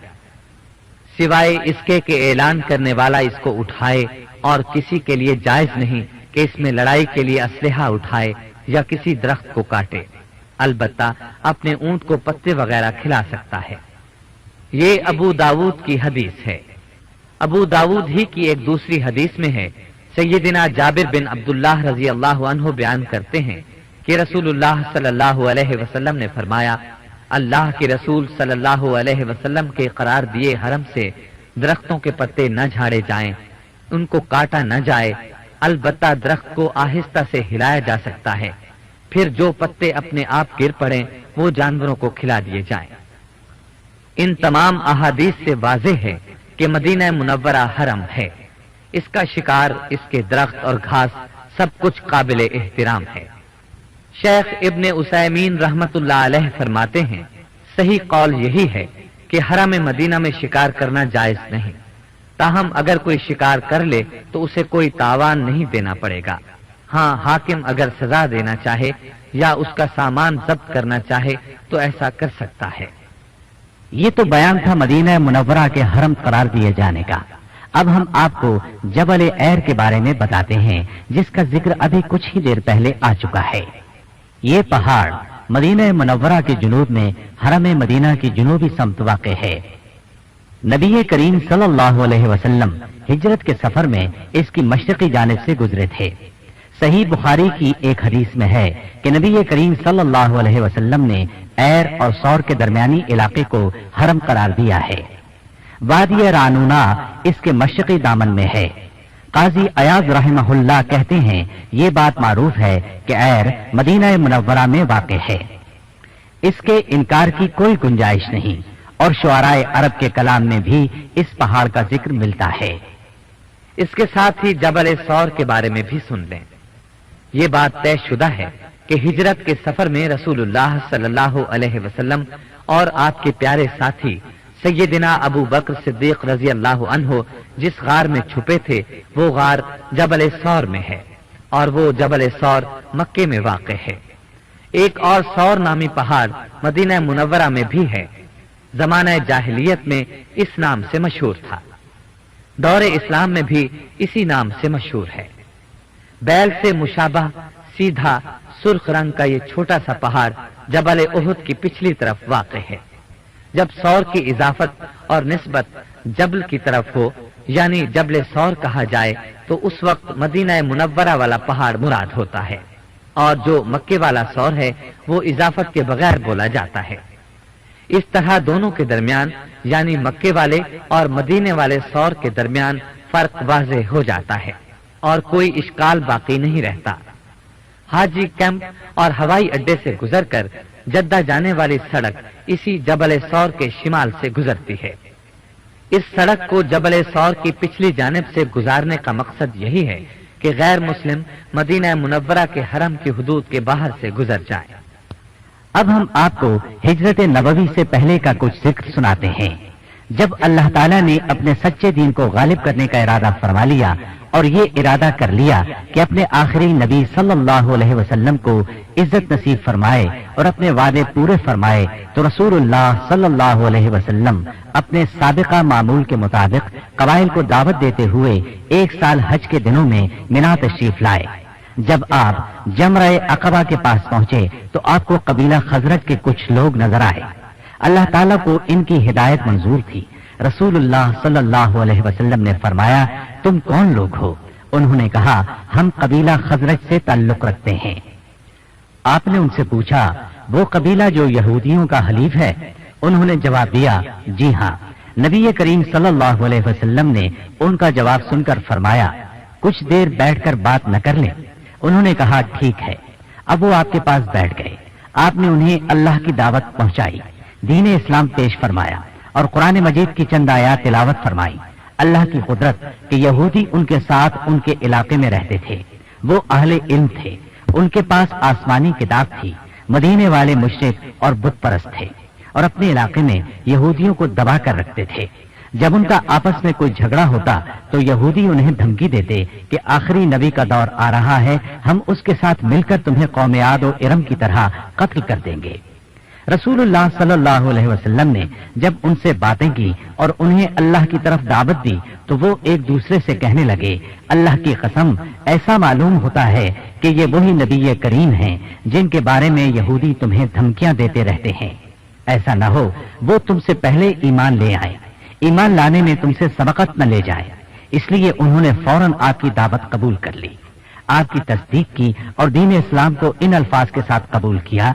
سوائے اس کے کہ اعلان کرنے والا اس کو اٹھائے، اور کسی کے لیے جائز نہیں کہ اس میں لڑائی کے لیے اسلحہ اٹھائے یا کسی درخت کو کاٹے، البتہ اپنے اونٹ کو پتے وغیرہ کھلا سکتا ہے۔ یہ ابو داود کی حدیث ہے۔ ابو داود ہی کی ایک دوسری حدیث میں ہے، سیدنا جابر بن عبداللہ رضی اللہ عنہ بیان کرتے ہیں کہ رسول اللہ صلی اللہ علیہ وسلم نے فرمایا، اللہ کے رسول صلی اللہ علیہ وسلم کے قرار دیے حرم سے درختوں کے پتے نہ جھاڑے جائیں، ان کو کاٹا نہ جائے، البتہ درخت کو آہستہ سے ہلایا جا سکتا ہے، پھر جو پتے اپنے آپ گر پڑیں وہ جانوروں کو کھلا دیے جائیں۔ ان تمام احادیث سے واضح ہے کہ مدینہ منورہ حرم ہے، اس کا شکار، اس کے درخت اور گھاس سب کچھ قابل احترام ہے۔ شیخ ابن عثیمین رحمت اللہ علیہ فرماتے ہیں، صحیح قول یہی ہے کہ حرم مدینہ میں شکار کرنا جائز نہیں، تاہم اگر کوئی شکار کر لے تو اسے کوئی تاوان نہیں دینا پڑے گا۔ ہاں، حاکم اگر سزا دینا چاہے یا اس کا سامان ضبط کرنا چاہے تو ایسا کر سکتا ہے۔ یہ تو بیان تھا مدینہ منورہ کے حرم قرار دیے جانے کا۔ اب ہم آپ کو جبل ایر کے بارے میں بتاتے ہیں، جس کا ذکر ابھی کچھ ہی دیر پہلے آ چکا ہے۔ یہ پہاڑ مدینہ منورہ کے جنوب میں حرم مدینہ کی جنوبی سمت واقع ہے۔ نبی کریم صلی اللہ علیہ وسلم ہجرت کے سفر میں اس کی مشرقی جانب سے گزرے تھے۔ صحیح بخاری کی ایک حدیث میں ہے کہ نبی کریم صلی اللہ علیہ وسلم نے ایر اور سور کے درمیانی علاقے کو حرم قرار دیا ہے۔ وادی رانونا اس کے مشرقی دامن میں ہے۔ قاضی ایاز رحمہ اللہ کہتے ہیں، یہ بات معروف ہے کہ ایر مدینہ منورہ میں واقع ہے، اس کے انکار کی کوئی گنجائش نہیں، اور شعراء عرب کے کلام میں بھی اس پہاڑ کا ذکر ملتا ہے۔ اس کے ساتھ ہی جبل سور کے بارے میں بھی سن لیں۔ یہ بات طے شدہ ہے کہ ہجرت کے سفر میں رسول اللہ صلی اللہ علیہ وسلم اور آپ کے پیارے ساتھی سیدنا ابو بکر صدیق رضی اللہ عنہ جس غار میں چھپے تھے وہ غار جبل سور میں ہے، اور وہ جبل سور مکے میں واقع ہے۔ ایک اور سور نامی پہاڑ مدینہ منورہ میں بھی ہے، زمانہ جاہلیت میں اس نام سے مشہور تھا، دور اسلام میں بھی اسی نام سے مشہور ہے۔ بیل سے مشابہ سیدھا سرخ رنگ کا یہ چھوٹا سا پہاڑ جبل احد کی پچھلی طرف واقع ہے۔ جب سور کی اضافت اور نسبت جبل کی طرف ہو، یعنی جبل سور کہا جائے، تو اس وقت مدینہ منورہ والا پہاڑ مراد ہوتا ہے، اور جو مکے والا سور ہے وہ اضافت کے بغیر بولا جاتا ہے۔ اس طرح دونوں کے درمیان یعنی مکے والے اور مدینے والے سور کے درمیان فرق واضح ہو جاتا ہے اور کوئی اشکال باقی نہیں رہتا۔ حاجی کیمپ اور ہوائی اڈے سے گزر کر جدہ جانے والی سڑک اسی جبل سور کے شمال سے گزرتی ہے۔ اس سڑک کو جبل سور کی پچھلی جانب سے گزارنے کا مقصد یہی ہے کہ غیر مسلم مدینہ منورہ کے حرم کی حدود کے باہر سے گزر جائیں۔ اب ہم آپ کو ہجرت نبوی سے پہلے کا کچھ ذکر سناتے ہیں۔ جب اللہ تعالیٰ نے اپنے سچے دین کو غالب کرنے کا ارادہ فرما لیا اور یہ ارادہ کر لیا کہ اپنے آخری نبی صلی اللہ علیہ وسلم کو عزت نصیب فرمائے اور اپنے وعدے پورے فرمائے، تو رسول اللہ صلی اللہ علیہ وسلم اپنے سابقہ معمول کے مطابق قبائل کو دعوت دیتے ہوئے 1 سال حج کے دنوں میں منا تشریف لائے۔ جب آپ جمرہ عقبہ کے پاس پہنچے تو آپ کو قبیلہ خزرج کے کچھ لوگ نظر آئے۔ اللہ تعالیٰ کو ان کی ہدایت منظور تھی۔ رسول اللہ صلی اللہ علیہ وسلم نے فرمایا، تم کون لوگ ہو؟ انہوں نے کہا، ہم قبیلہ خزرج سے تعلق رکھتے ہیں۔ آپ نے ان سے پوچھا، وہ قبیلہ جو یہودیوں کا حلیف ہے؟ انہوں نے جواب دیا، جی ہاں۔ نبی کریم صلی اللہ علیہ وسلم نے ان کا جواب سن کر فرمایا، کچھ دیر بیٹھ کر بات نہ کر لیں؟ انہوں نے کہا، ٹھیک ہے۔ اب وہ آپ کے پاس بیٹھ گئے۔ آپ نے انہیں اللہ کی دعوت پہنچائی، دین اسلام پیش فرمایا اور قرآن مجید کی چند آیات تلاوت فرمائی۔ اللہ کی قدرت کہ یہودی ان کے ساتھ ان کے علاقے میں رہتے تھے، وہ اہل علم تھے، ان کے پاس آسمانی کتاب تھی، مدینے والے مشرک اور بت پرست تھے اور اپنے علاقے میں یہودیوں کو دبا کر رکھتے تھے۔ جب ان کا آپس میں کوئی جھگڑا ہوتا تو یہودی انہیں دھمکی دیتے کہ آخری نبی کا دور آ رہا ہے، ہم اس کے ساتھ مل کر تمہیں قوم عاد و ارم کی طرح قتل کر دیں گے۔ رسول اللہ صلی اللہ علیہ وسلم نے جب ان سے باتیں کی اور انہیں اللہ کی طرف دعوت دی تو وہ ایک دوسرے سے کہنے لگے، اللہ کی قسم، ایسا معلوم ہوتا ہے کہ یہ وہی نبی کریم ہیں جن کے بارے میں یہودی تمہیں دھمکیاں دیتے رہتے ہیں۔ ایسا نہ ہو وہ تم سے پہلے ایمان لے آئے، ایمان لانے میں تم سے سبقت نہ لے جائے۔ اس لیے انہوں نے فوراً آپ کی دعوت قبول کر لی، آپ کی تصدیق کی اور دین اسلام کو ان الفاظ کے ساتھ قبول کیا،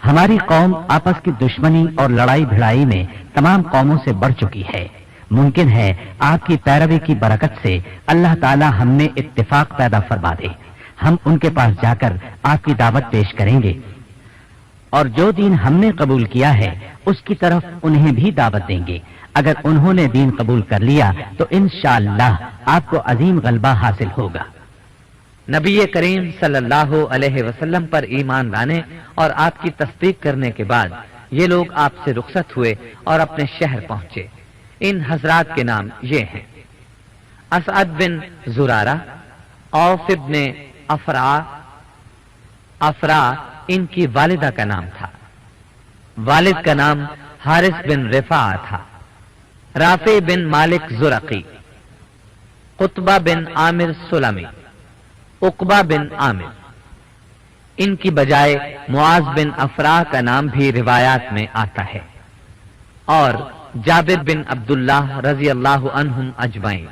ہماری قوم آپس کی دشمنی اور لڑائی بھڑائی میں تمام قوموں سے بڑھ چکی ہے، ممکن ہے آپ کی پیروی کی برکت سے اللہ تعالی ہم میں اتفاق پیدا فرما دے، ہم ان کے پاس جا کر آپ کی دعوت پیش کریں گے اور جو دین ہم نے قبول کیا ہے اس کی طرف انہیں بھی دعوت دیں گے۔ اگر انہوں نے دین قبول کر لیا تو انشاءاللہ آپ کو عظیم غلبہ حاصل ہوگا۔ نبی کریم صلی اللہ علیہ وسلم پر ایمان لانے اور آپ کی تصدیق کرنے کے بعد یہ لوگ آپ سے رخصت ہوئے اور اپنے شہر پہنچے۔ ان حضرات کے نام یہ ہیں: اسعد بن زرارہ، عوف بن افرا ان کی والدہ کا نام تھا، والد کا نام حارث بن رفاع تھا، رافع بن مالک زرقی، قطبہ بن عامر سلمی، عقبہ بن عامر۔ ان کی بجائے معاذ بن افرا کا نام بھی روایات میں آتا ہے، اور جابر بن عبداللہ رضی اللہ عنہم اجمعین۔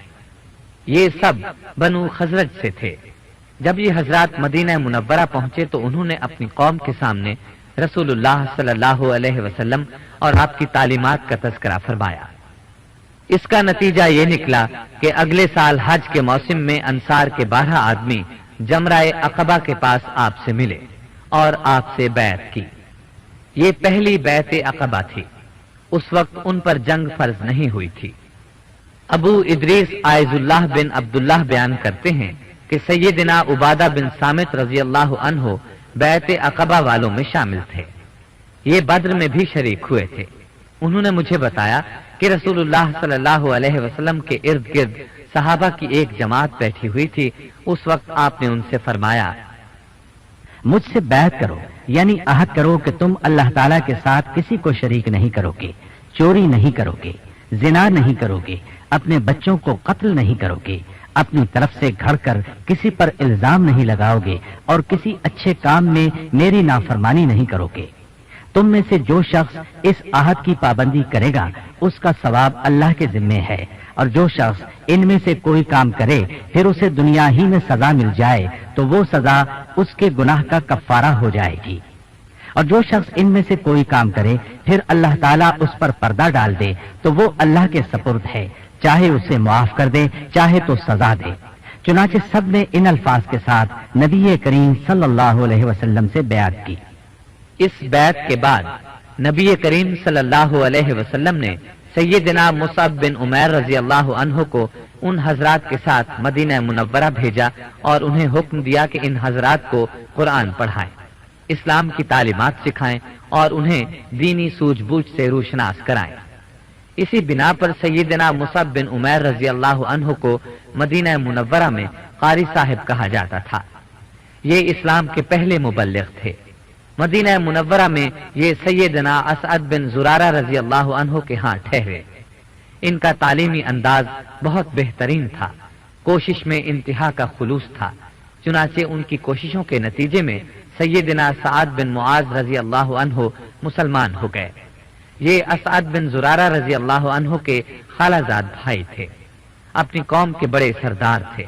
یہ سب بنو خزرج سے تھے۔ جب یہ حضرات مدینہ منورہ پہنچے تو انہوں نے اپنی قوم کے سامنے رسول اللہ صلی اللہ علیہ وسلم اور آپ کی تعلیمات کا تذکرہ فرمایا۔ اس کا نتیجہ یہ نکلا کہ اگلے سال حج کے موسم میں انصار کے 12 آدمی جمرہ عقبہ کے پاس آپ سے ملے اور آپ سے بیعت کی۔ یہ پہلی بیعت عقبہ تھی، اس وقت ان پر جنگ فرض نہیں ہوئی تھی۔ ابو ادریس عائز اللہ بن عبداللہ بیان کرتے ہیں کہ سیدنا عبادہ بن صامت رضی اللہ عنہ بیعت عقبہ والوں میں شامل تھے، یہ بدر میں بھی شریک ہوئے تھے۔ انہوں نے مجھے بتایا کہ رسول اللہ صلی اللہ علیہ وسلم کے ارد گرد صحابہ کی ایک جماعت بیٹھی ہوئی تھی۔ اس وقت آپ نے ان سے فرمایا، مجھ سے بیعت کرو، یعنی عہد کرو کہ تم اللہ تعالیٰ کے ساتھ کسی کو شریک نہیں کرو گے، چوری نہیں کرو گے، زنا نہیں کرو گے، اپنے بچوں کو قتل نہیں کرو گے، اپنی طرف سے گھڑ کر کسی پر الزام نہیں لگاؤ گے اور کسی اچھے کام میں میری نافرمانی نہیں کرو گے۔ تم میں سے جو شخص اس عہد کی پابندی کرے گا اس کا ثواب اللہ کے ذمے ہے، اور جو شخص ان میں سے کوئی کام کرے پھر اسے دنیا ہی میں سزا مل جائے تو وہ سزا اس کے گناہ کا کفارہ ہو جائے گی۔ اور جو شخص ان میں سے کوئی کام کرے پھر اللہ تعالیٰ اس پر پردہ ڈال دے تو وہ اللہ کے سپرد ہے، چاہے اسے معاف کر دے چاہے تو سزا دے۔ چنانچہ سب نے ان الفاظ کے ساتھ نبی کریم صلی اللہ علیہ وسلم سے بیعت کی۔ اس بیعت کے بعد نبی کریم صلی اللہ علیہ وسلم نے سیدنا مصعب بن عمیر رضی اللہ عنہ کو ان حضرات کے ساتھ مدینہ منورہ بھیجا اور انہیں حکم دیا کہ ان حضرات کو قرآن پڑھائیں، اسلام کی تعلیمات سکھائیں اور انہیں دینی سوجھ بوجھ سے روشناس کرائیں۔ اسی بنا پر سیدنا مصعب بن عمیر رضی اللہ عنہ کو مدینہ منورہ میں قاری صاحب کہا جاتا تھا۔ یہ اسلام کے پہلے مبلغ تھے۔ مدینہ منورہ میں یہ سیدنا اسعد بن زرارہ رضی اللہ عنہ کے ہاں ٹھہرے۔ ان کا تعلیمی انداز بہت بہترین تھا، کوشش میں انتہا کا خلوص تھا، چنانچہ ان کی کوششوں کے نتیجے میں سیدنا سعد بن معاذ رضی اللہ عنہ مسلمان ہو گئے۔ یہ اسعد بن زرارہ رضی اللہ عنہ کے خالہ زاد بھائی تھے، اپنی قوم کے بڑے سردار تھے۔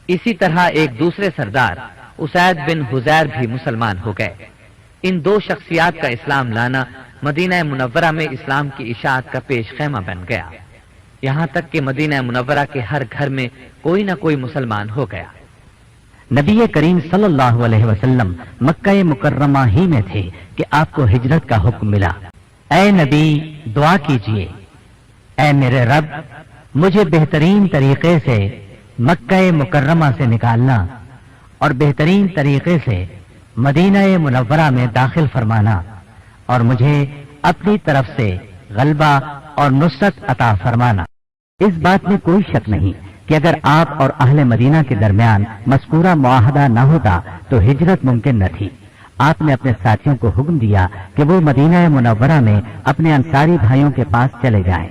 اسی طرح ایک دوسرے سردار اسید بن حزیر بھی مسلمان ہو گئے۔ ان دو شخصیات کا اسلام لانا مدینہ منورہ میں اسلام کی اشاعت کا پیش خیمہ بن گیا، یہاں تک کہ مدینہ منورہ کے ہر گھر میں کوئی نہ کوئی مسلمان ہو گیا۔ نبی کریم صلی اللہ علیہ وسلم مکہ مکرمہ ہی میں تھے کہ آپ کو ہجرت کا حکم ملا۔ اے نبی دعا کیجئے، اے میرے رب مجھے بہترین طریقے سے مکہ مکرمہ سے نکالنا اور بہترین طریقے سے مدینہ منورہ میں داخل فرمانا، اور مجھے اپنی طرف سے غلبہ اور نصرت عطا فرمانا۔ اس بات میں کوئی شک نہیں کہ اگر آپ اور اہل مدینہ کے درمیان مذکورہ معاہدہ نہ ہوتا تو ہجرت ممکن نہ تھی۔ آپ نے اپنے ساتھیوں کو حکم دیا کہ وہ مدینہ منورہ میں اپنے انصاری بھائیوں کے پاس چلے جائیں۔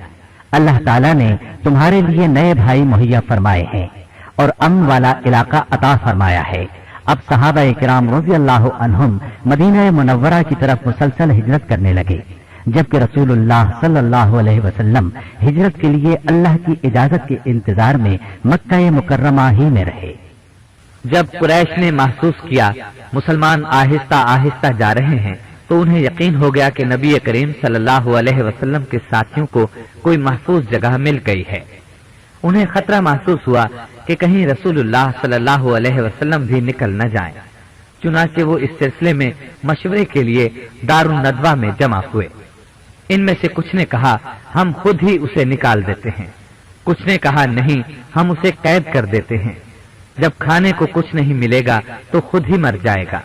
اللہ تعالیٰ نے تمہارے لیے نئے بھائی مہیا فرمائے ہیں اور امن والا علاقہ عطا فرمایا ہے۔ اب صحابہ کرام رضی اللہ عنہم مدینہ منورہ کی طرف مسلسل ہجرت کرنے لگے، جبکہ رسول اللہ صلی اللہ علیہ وسلم ہجرت کے لیے اللہ کی اجازت کے انتظار میں مکہ مکرمہ ہی میں رہے۔ جب قریش نے محسوس کیا مسلمان آہستہ آہستہ جا رہے ہیں تو انہیں یقین ہو گیا کہ نبی کریم صلی اللہ علیہ وسلم کے ساتھیوں کو کوئی محفوظ جگہ مل گئی ہے۔ انہیں خطرہ محسوس ہوا کہ کہیں رسول اللہ صلی اللہ علیہ وسلم بھی نکل نہ جائیں، چنانچہ وہ اس سلسلے میں مشورے کے لیے دارالندوہ میں جمع ہوئے۔ ان میں سے کچھ نے کہا ہم خود ہی اسے نکال دیتے ہیں، کچھ نے کہا نہیں ہم اسے قید کر دیتے ہیں، جب کھانے کو کچھ نہیں ملے گا تو خود ہی مر جائے گا۔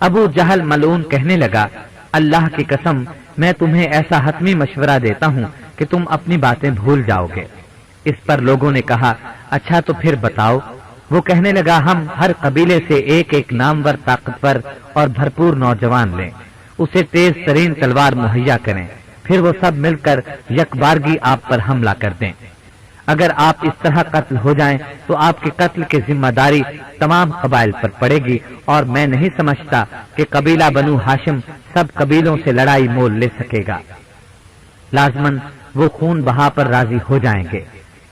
ابو جہل ملعون کہنے لگا اللہ کی قسم میں تمہیں ایسا حتمی مشورہ دیتا ہوں کہ تم اپنی باتیں بھول جاؤ گے۔ اس پر لوگوں نے کہا اچھا تو پھر بتاؤ۔ وہ کہنے لگا ہم ہر قبیلے سے ایک ایک نامور طاقتور اور بھرپور نوجوان لیں، اسے تیز ترین تلوار مہیا کریں، پھر وہ سب مل کر یکبارگی آپ پر حملہ کر دیں۔ اگر آپ اس طرح قتل ہو جائیں تو آپ کے قتل کی ذمہ داری تمام قبائل پر پڑے گی، اور میں نہیں سمجھتا کہ قبیلہ بنو ہاشم سب قبیلوں سے لڑائی مول لے سکے گا۔ لازماً وہ خون بہا پر راضی ہو جائیں گے،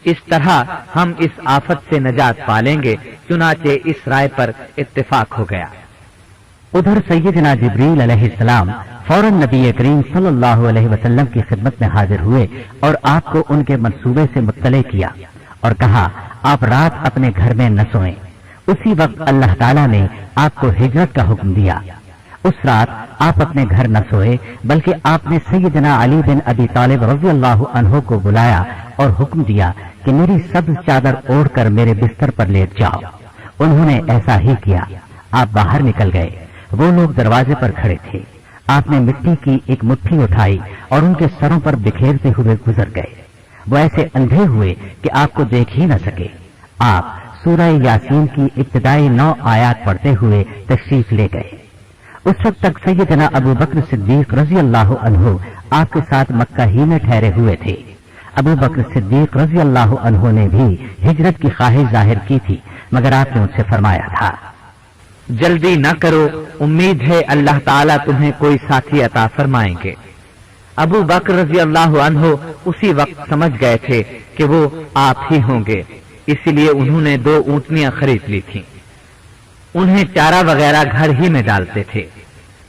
اس طرح ہم اس آفت سے نجات پالیں گے۔ چنانچہ اس رائے پر اتفاق ہو گیا۔ ادھر سیدنا جبریل علیہ السلام فوراً نبی کریم صلی اللہ علیہ وسلم کی خدمت میں حاضر ہوئے اور آپ کو ان کے منصوبے سے مطلع کیا اور کہا آپ رات اپنے گھر میں نہ سوئیں۔ اسی وقت اللہ تعالیٰ نے آپ کو ہجرت کا حکم دیا۔ اس رات آپ اپنے گھر نہ سوئے بلکہ آپ نے سیدنا علی بن ابی طالب رضی اللہ عنہ کو بلایا اور حکم دیا کہ میری سبز چادر اوڑھ کر میرے بستر پر لیٹ جاؤ۔ انہوں نے ایسا ہی کیا۔ آپ باہر نکل گئے، وہ لوگ دروازے پر کھڑے تھے۔ آپ نے مٹی کی ایک مٹھی اٹھائی اور ان کے سروں پر بکھیرتے ہوئے گزر گئے۔ وہ ایسے اندھے ہوئے کہ آپ کو دیکھ ہی نہ سکے۔ آپ سورہ یاسین کی ابتدائی 9 آیات پڑھتے ہوئے تشریف لے گئے۔ اس وقت تک سیدنا ابو بکر صدیق رضی اللہ عنہ آپ کے ساتھ مکہ ہی میں ٹھہرے ہوئے تھے۔ ابو بکر صدیق رضی اللہ عنہ نے بھی ہجرت کی خواہش ظاہر کی تھی، مگر آپ نے ان سے فرمایا تھا جلدی نہ کرو، امید ہے اللہ تعالیٰ تمہیں کوئی ساتھی عطا فرمائیں گے۔ ابو بکر رضی اللہ عنہ اسی وقت سمجھ گئے تھے کہ وہ آپ ہی ہوں گے، اسی لیے انہوں نے 2 اونٹنیاں خرید لی تھیں۔ انہیں چارہ وغیرہ گھر ہی میں ڈالتے تھے۔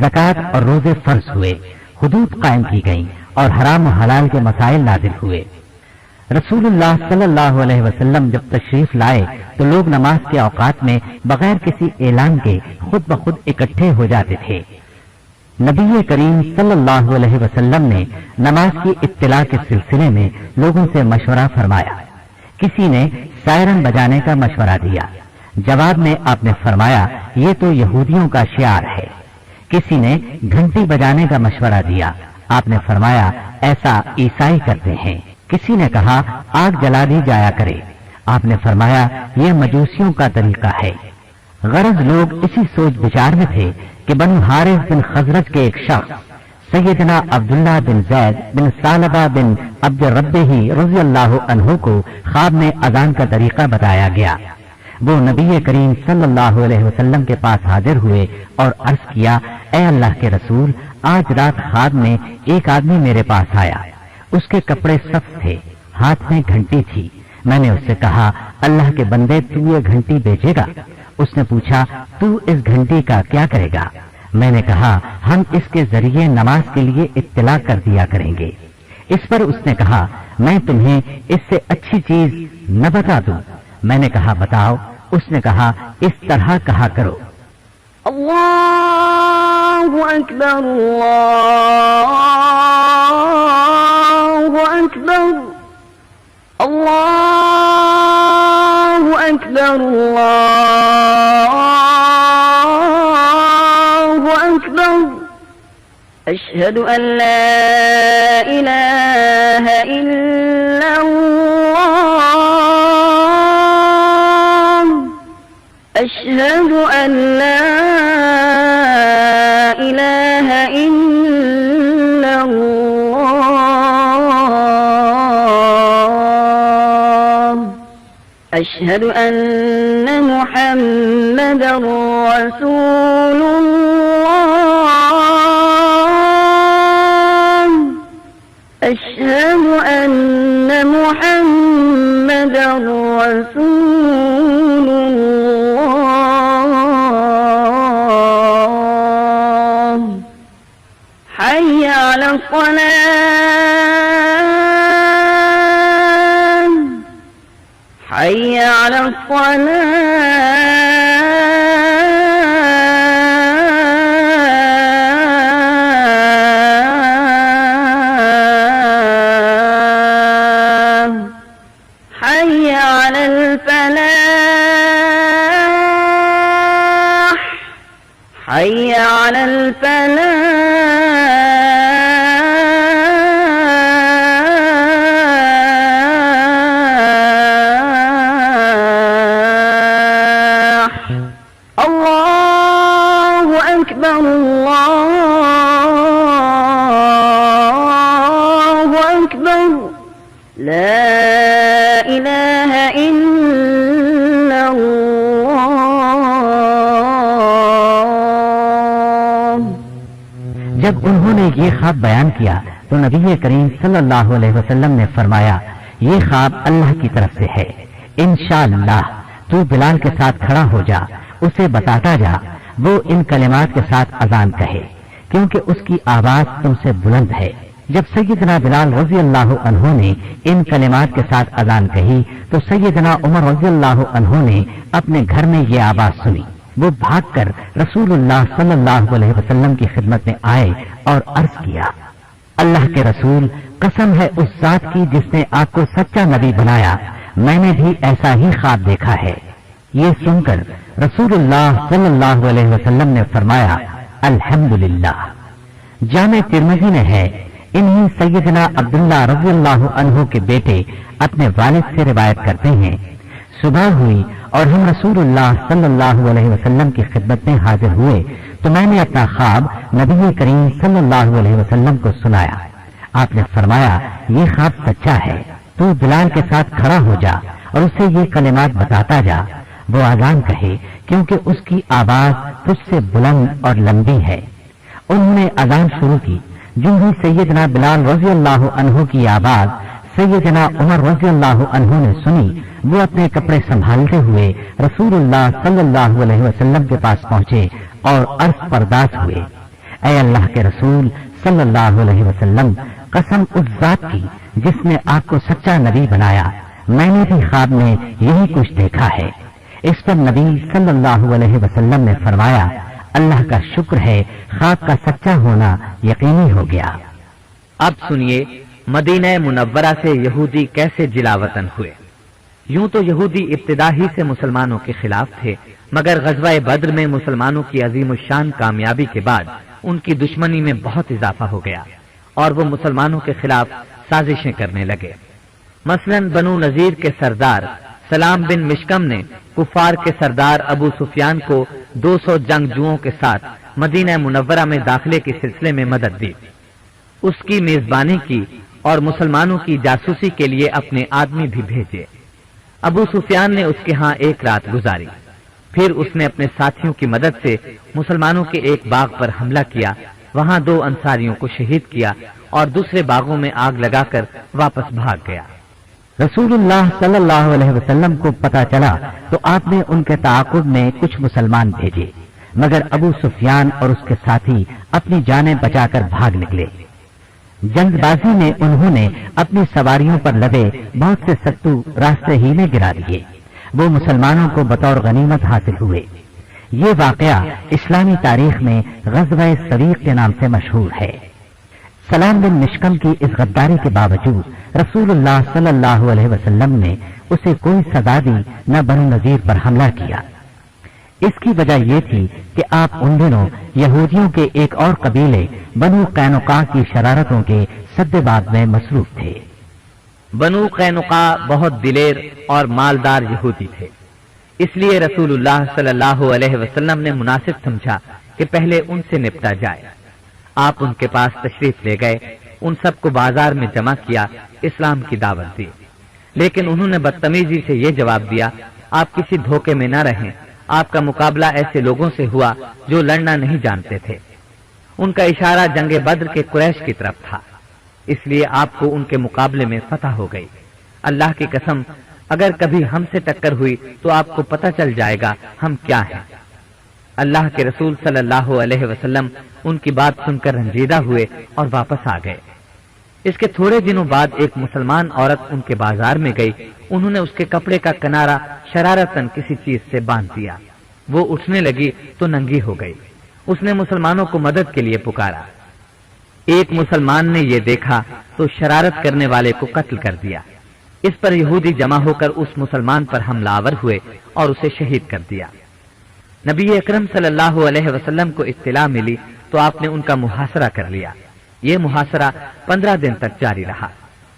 زکات اور روزے فرض ہوئے، حدود قائم کی گئیں اور حرام و حلال کے مسائل نازل ہوئے۔ رسول اللہ صلی اللہ علیہ وسلم جب تشریف لائے تو لوگ نماز کے اوقات میں بغیر کسی اعلان کے خود بخود اکٹھے ہو جاتے تھے۔ نبی کریم صلی اللہ علیہ وسلم نے نماز کی اطلاع کے سلسلے میں لوگوں سے مشورہ فرمایا۔ کسی نے سائرن بجانے کا مشورہ دیا، جواب میں آپ نے فرمایا یہ تو یہودیوں کا شعار ہے۔ کسی نے گھنٹی بجانے کا مشورہ دیا، آپ نے فرمایا ایسا عیسائی کرتے ہیں۔ کسی نے کہا آگ جلا دی جایا کرے، آپ نے فرمایا یہ مجوسیوں کا طریقہ ہے۔ غرض لوگ اسی سوچ بچار میں تھے کہ بنو حارث بن خزرج کے ایک شخص سیدنا عبداللہ بن زید بن ثعلبہ بن عبد ربہ رضی اللہ عنہ کو خواب میں اذان کا طریقہ بتایا گیا۔ وہ نبی کریم صلی اللہ علیہ وسلم کے پاس حاضر ہوئے اور عرض کیا اے اللہ کے رسول، آج رات خواب میں ایک آدمی میرے پاس آیا، اس کے کپڑے صف تھے، ہاتھ میں گھنٹی تھی۔ میں نے اس سے کہا اللہ کے بندے تو یہ گھنٹی بیچے گا؟ اس نے پوچھا تو اس گھنٹی کا کیا کرے گا؟ میں نے کہا ہم اس کے ذریعے نماز کے لیے اطلاع کر دیا کریں گے۔ اس پر اس نے کہا میں تمہیں اس سے اچھی چیز نہ بتا دوں؟ میں نے کہا بتاؤ۔ اس نے کہا اس طرح کہا کرو اللہ اکبر اللہ اکبر اللہ اکبر اللہ اکبر اشہد ان لا الہ الا اللہ اشہد ان لا الہ الا اللہ اشہد ان محمد رسول اللہ اشہد ان محمد رسول اللہ حی علی الصلاة حی علی الصلاة حی علی الفلاح حی علی الفلاح اللہ اکبر اللہ اکبر لا الہ الا اللہ جب انہوں نے یہ خواب بیان کیا تو نبی کریم صلی اللہ علیہ وسلم نے فرمایا یہ خواب اللہ کی طرف سے ہے، انشاءاللہ تو بلال کے ساتھ کھڑا ہو جا، اسے بتاتا جا وہ ان کلمات کے ساتھ اذان کہے کیونکہ اس کی آواز تم سے بلند ہے۔ جب سیدنا بلال رضی اللہ عنہ نے ان کلمات کے ساتھ اذان کہی تو سیدنا عمر رضی اللہ عنہ نے اپنے گھر میں یہ آواز سنی۔ وہ بھاگ کر رسول اللہ صلی اللہ علیہ وسلم کی خدمت میں آئے اور عرض کیا اللہ کے رسول، قسم ہے اس ذات کی جس نے آپ کو سچا نبی بنایا، میں نے بھی ایسا ہی خواب دیکھا ہے۔ یہ سن کر رسول اللہ صلی اللہ علیہ وسلم نے فرمایا الحمدللہ۔ جامع ترمذی میں ہے انہی سیدنا عبداللہ رضی اللہ عنہ کے بیٹے اپنے والد سے روایت کرتے ہیں صبح ہوئی اور ہم رسول اللہ صلی اللہ علیہ وسلم کی خدمت میں حاضر ہوئے تو میں نے اپنا خواب نبی کریم صلی اللہ علیہ وسلم کو سنایا۔ آپ نے فرمایا یہ خواب سچا ہے، تو بلال کے ساتھ کھڑا ہو جا اور اسے یہ کلمات بتاتا جا، وہ اذان کہے کیونکہ اس کی آواز تجھ سے بلند اور لمبی ہے۔ انہوں نے اذان شروع کی۔ جو ہی سیدنا بلال رضی اللہ عنہ کی آواز سیدنا عمر رضی اللہ عنہ نے سنی، وہ اپنے کپڑے سنبھالتے ہوئے رسول اللہ صلی اللہ علیہ وسلم کے پاس پہنچے اور عرض پرداز ہوئے۔ اے اللہ کے رسول صلی اللہ علیہ وسلم، قسم اس ذات کی جس نے آپ کو سچا نبی بنایا، میں نے بھی خواب میں یہی کچھ دیکھا ہے۔ اس پر نبی صلی اللہ علیہ وسلم نے فرمایا، اللہ کا شکر ہے، خواب کا سچا ہونا یقینی ہو گیا۔ اب سنیے مدینہ منورہ سے یہودی کیسے جلاوطن ہوئے۔ یوں تو یہودی ابتدا ہی سے مسلمانوں کے خلاف تھے، مگر غزوہ بدر میں مسلمانوں کی عظیم الشان کامیابی کے بعد ان کی دشمنی میں بہت اضافہ ہو گیا اور وہ مسلمانوں کے خلاف سازشیں کرنے لگے۔ مثلا بنو نذیر کے سردار سلام بن مشکم نے کفار کے سردار ابو سفیان کو 200 جنگجوؤں کے ساتھ مدینہ منورہ میں داخلے کے سلسلے میں مدد دی، اس کی میزبانی کی اور مسلمانوں کی جاسوسی کے لیے اپنے آدمی بھی بھیجے۔ ابو سفیان نے اس کے ہاں ایک رات گزاری، پھر اس نے اپنے ساتھیوں کی مدد سے مسلمانوں کے ایک باغ پر حملہ کیا، وہاں 2 انصاریوں کو شہید کیا اور دوسرے باغوں میں آگ لگا کر واپس بھاگ گیا۔ رسول اللہ صلی اللہ علیہ وسلم کو پتا چلا تو آپ نے ان کے تعاقب میں کچھ مسلمان بھیجے، مگر ابو سفیان اور اس کے ساتھی اپنی جانیں بچا کر بھاگ نکلے۔ جلد بازی میں انہوں نے اپنی سواریوں پر لدے بہت سے ستو راستے ہی میں گرا دیے، وہ مسلمانوں کو بطور غنیمت حاصل ہوئے۔ یہ واقعہ اسلامی تاریخ میں غزوہ سویق کے نام سے مشہور ہے۔ سلام بن مشکم کی اس غداری کے باوجود رسول اللہ صلی اللہ علیہ وسلم نے اسے کوئی سزا دی نہ بنو نذیر پر حملہ کیا۔ اس کی وجہ یہ تھی کہ آپ ان دنوں یہودیوں کے ایک اور قبیلے بنو قینقاع کی شرارتوں کے سد باب میں مصروف تھے۔ بنو قینقاع بہت دلیر اور مالدار یہودی تھے، اس لیے رسول اللہ صلی اللہ علیہ وسلم نے مناسب سمجھا کہ پہلے ان سے نپٹا جائے۔ آپ ان کے پاس تشریف لے گئے، ان سب کو بازار میں جمع کیا، اسلام کی دعوت دی، لیکن انہوں نے بدتمیزی سے یہ جواب دیا، آپ کسی دھوکے میں نہ رہیں، آپ کا مقابلہ ایسے لوگوں سے ہوا جو لڑنا نہیں جانتے تھے۔ ان کا اشارہ جنگ بدر کے قریش کی طرف تھا، اس لیے آپ کو ان کے مقابلے میں فتح ہو گئی۔ اللہ کی قسم، اگر کبھی ہم سے ٹکر ہوئی تو آپ کو پتہ چل جائے گا ہم کیا ہیں۔ اللہ کے رسول صلی اللہ علیہ وسلم ان کی بات سن کر رنجیدہ ہوئے اور واپس آ گئے۔ اس کے تھوڑے دنوں بعد ایک مسلمان عورت ان کے بازار میں گئی، انہوں نے اس کے کپڑے کا کنارہ شرارتاً کسی چیز سے باندھ دیا، وہ اٹھنے لگی تو ننگی ہو گئی۔ اس نے مسلمانوں کو مدد کے لیے پکارا، ایک مسلمان نے یہ دیکھا تو شرارت کرنے والے کو قتل کر دیا۔ اس پر یہودی جمع ہو کر اس مسلمان پر حملہ آور ہوئے اور اسے شہید کر دیا۔ نبی اکرم صلی اللہ علیہ وسلم کو اطلاع ملی تو آپ نے ان کا محاصرہ کر لیا۔ یہ محاصرہ 15 دن تک جاری رہا،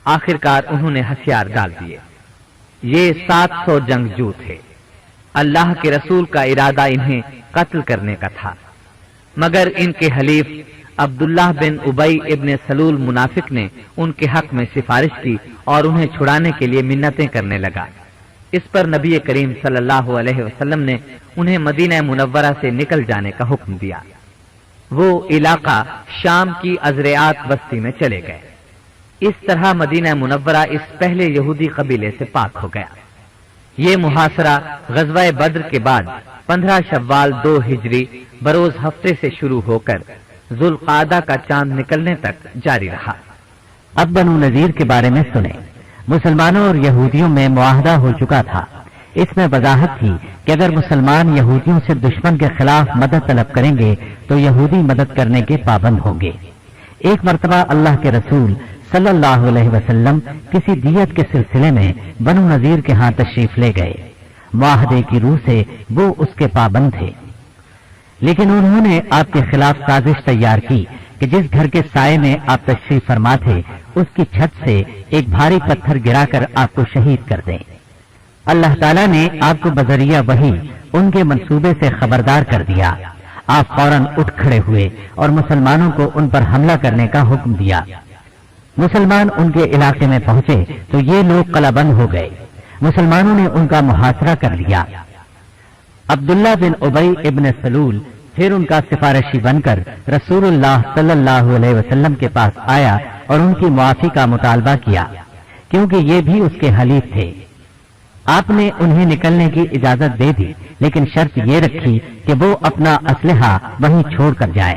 آخر کار انہوں نے ہتھیار ڈال دیے۔ یہ 700 جنگجو تھے، اللہ کے رسول کا ارادہ انہیں قتل کرنے کا تھا، مگر ان کے حلیف عبداللہ بن ابی ابن سلول منافق نے ان کے حق میں سفارش کی اور انہیں چھڑانے کے لیے منتیں کرنے لگا۔ اس پر نبی کریم صلی اللہ علیہ وسلم نے انہیں مدینہ منورہ سے نکل جانے کا حکم دیا۔ وہ علاقہ شام کی ازریات بستی میں چلے گئے۔ اس طرح مدینہ منورہ اس پہلے یہودی قبیلے سے پاک ہو گیا۔ یہ محاصرہ غزوہ بدر کے بعد 15 شوال 2 ہجری بروز ہفتے سے شروع ہو کر ذوالقعدہ کا چاند نکلنے تک جاری رہا۔ اب بنو نذیر کے بارے میں سنیں۔ مسلمانوں اور یہودیوں میں معاہدہ ہو چکا تھا، اس میں وضاحت تھی کہ اگر مسلمان یہودیوں سے دشمن کے خلاف مدد طلب کریں گے تو یہودی مدد کرنے کے پابند ہوں گے۔ ایک مرتبہ اللہ کے رسول صلی اللہ علیہ وسلم کسی دیت کے سلسلے میں بنو نذیر کے ہاں تشریف لے گئے۔ معاہدے کی روح سے وہ اس کے پابند تھے، لیکن انہوں نے آپ کے خلاف سازش تیار کی کہ جس گھر کے سائے میں آپ تشریف فرما تھے اس کی چھت سے ایک بھاری پتھر گرا کر آپ کو شہید کر دیں۔ اللہ تعالیٰ نے آپ کو بذریعہ وحی ان کے منصوبے سے خبردار کر دیا۔ آپ فوراً اٹھ کھڑے ہوئے اور مسلمانوں کو ان پر حملہ کرنے کا حکم دیا۔ مسلمان ان کے علاقے میں پہنچے تو یہ لوگ قلعہ بند ہو گئے، مسلمانوں نے ان کا محاصرہ کر لیا۔ عبداللہ بن ابی ابن سلول پھر ان کا سفارشی بن کر رسول اللہ صلی اللہ علیہ وسلم کے پاس آیا اور ان کی معافی کا مطالبہ کیا، کیونکہ یہ بھی اس کے حلیف تھے۔ آپ نے انہیں نکلنے کی اجازت دے دی، لیکن شرط یہ رکھی کہ وہ اپنا اسلحہ وہیں چھوڑ کر جائے۔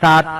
7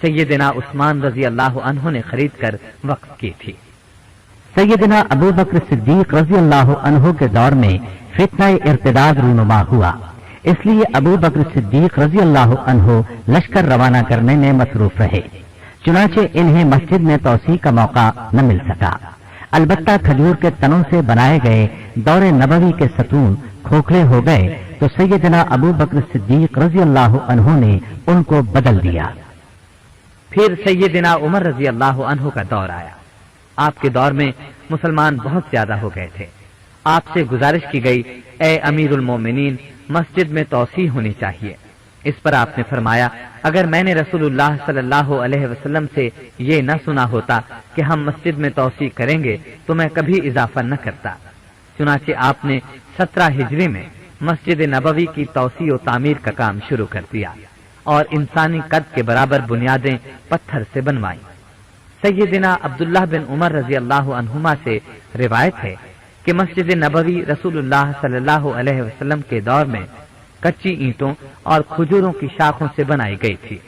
سیدنا عثمان رضی اللہ عنہ نے خرید کر وقف کی تھی۔ سیدنا ابو بکر صدیق رضی اللہ عنہ کے دور میں فتنہ ارتداد رونما ہوا، اس لیے ابو بکر صدیق رضی اللہ عنہ لشکر روانہ کرنے میں مصروف رہے، چنانچہ انہیں مسجد میں توسیع کا موقع نہ مل سکا۔ البتہ کھجور کے تنوں سے بنائے گئے دور نبوی کے ستون کھوکھلے ہو گئے تو سیدنا ابو بکر صدیق رضی اللہ عنہ نے ان کو بدل دیا۔ پھر سیدنا عمر رضی اللہ عنہ کا دور آیا۔ آپ کے دور میں مسلمان بہت زیادہ ہو گئے تھے۔ آپ سے گزارش کی گئی، اے امیر المومنین، مسجد میں توسیع ہونی چاہیے۔ اس پر آپ نے فرمایا، اگر میں نے رسول اللہ صلی اللہ علیہ وسلم سے یہ نہ سنا ہوتا کہ ہم مسجد میں توسیع کریں گے تو میں کبھی اضافہ نہ کرتا۔ چنانچہ آپ نے 17 ہجری میں مسجد نبوی کی توسیع و تعمیر کا کام شروع کر دیا اور انسانی قد کے برابر بنیادیں پتھر سے بنوائیں۔ سیدنا عبداللہ بن عمر رضی اللہ عنہما سے روایت ہے کہ مسجد نبوی رسول اللہ صلی اللہ علیہ وسلم کے دور میں کچی اینٹوں اور کھجوروں کی شاخوں سے بنائی گئی تھی۔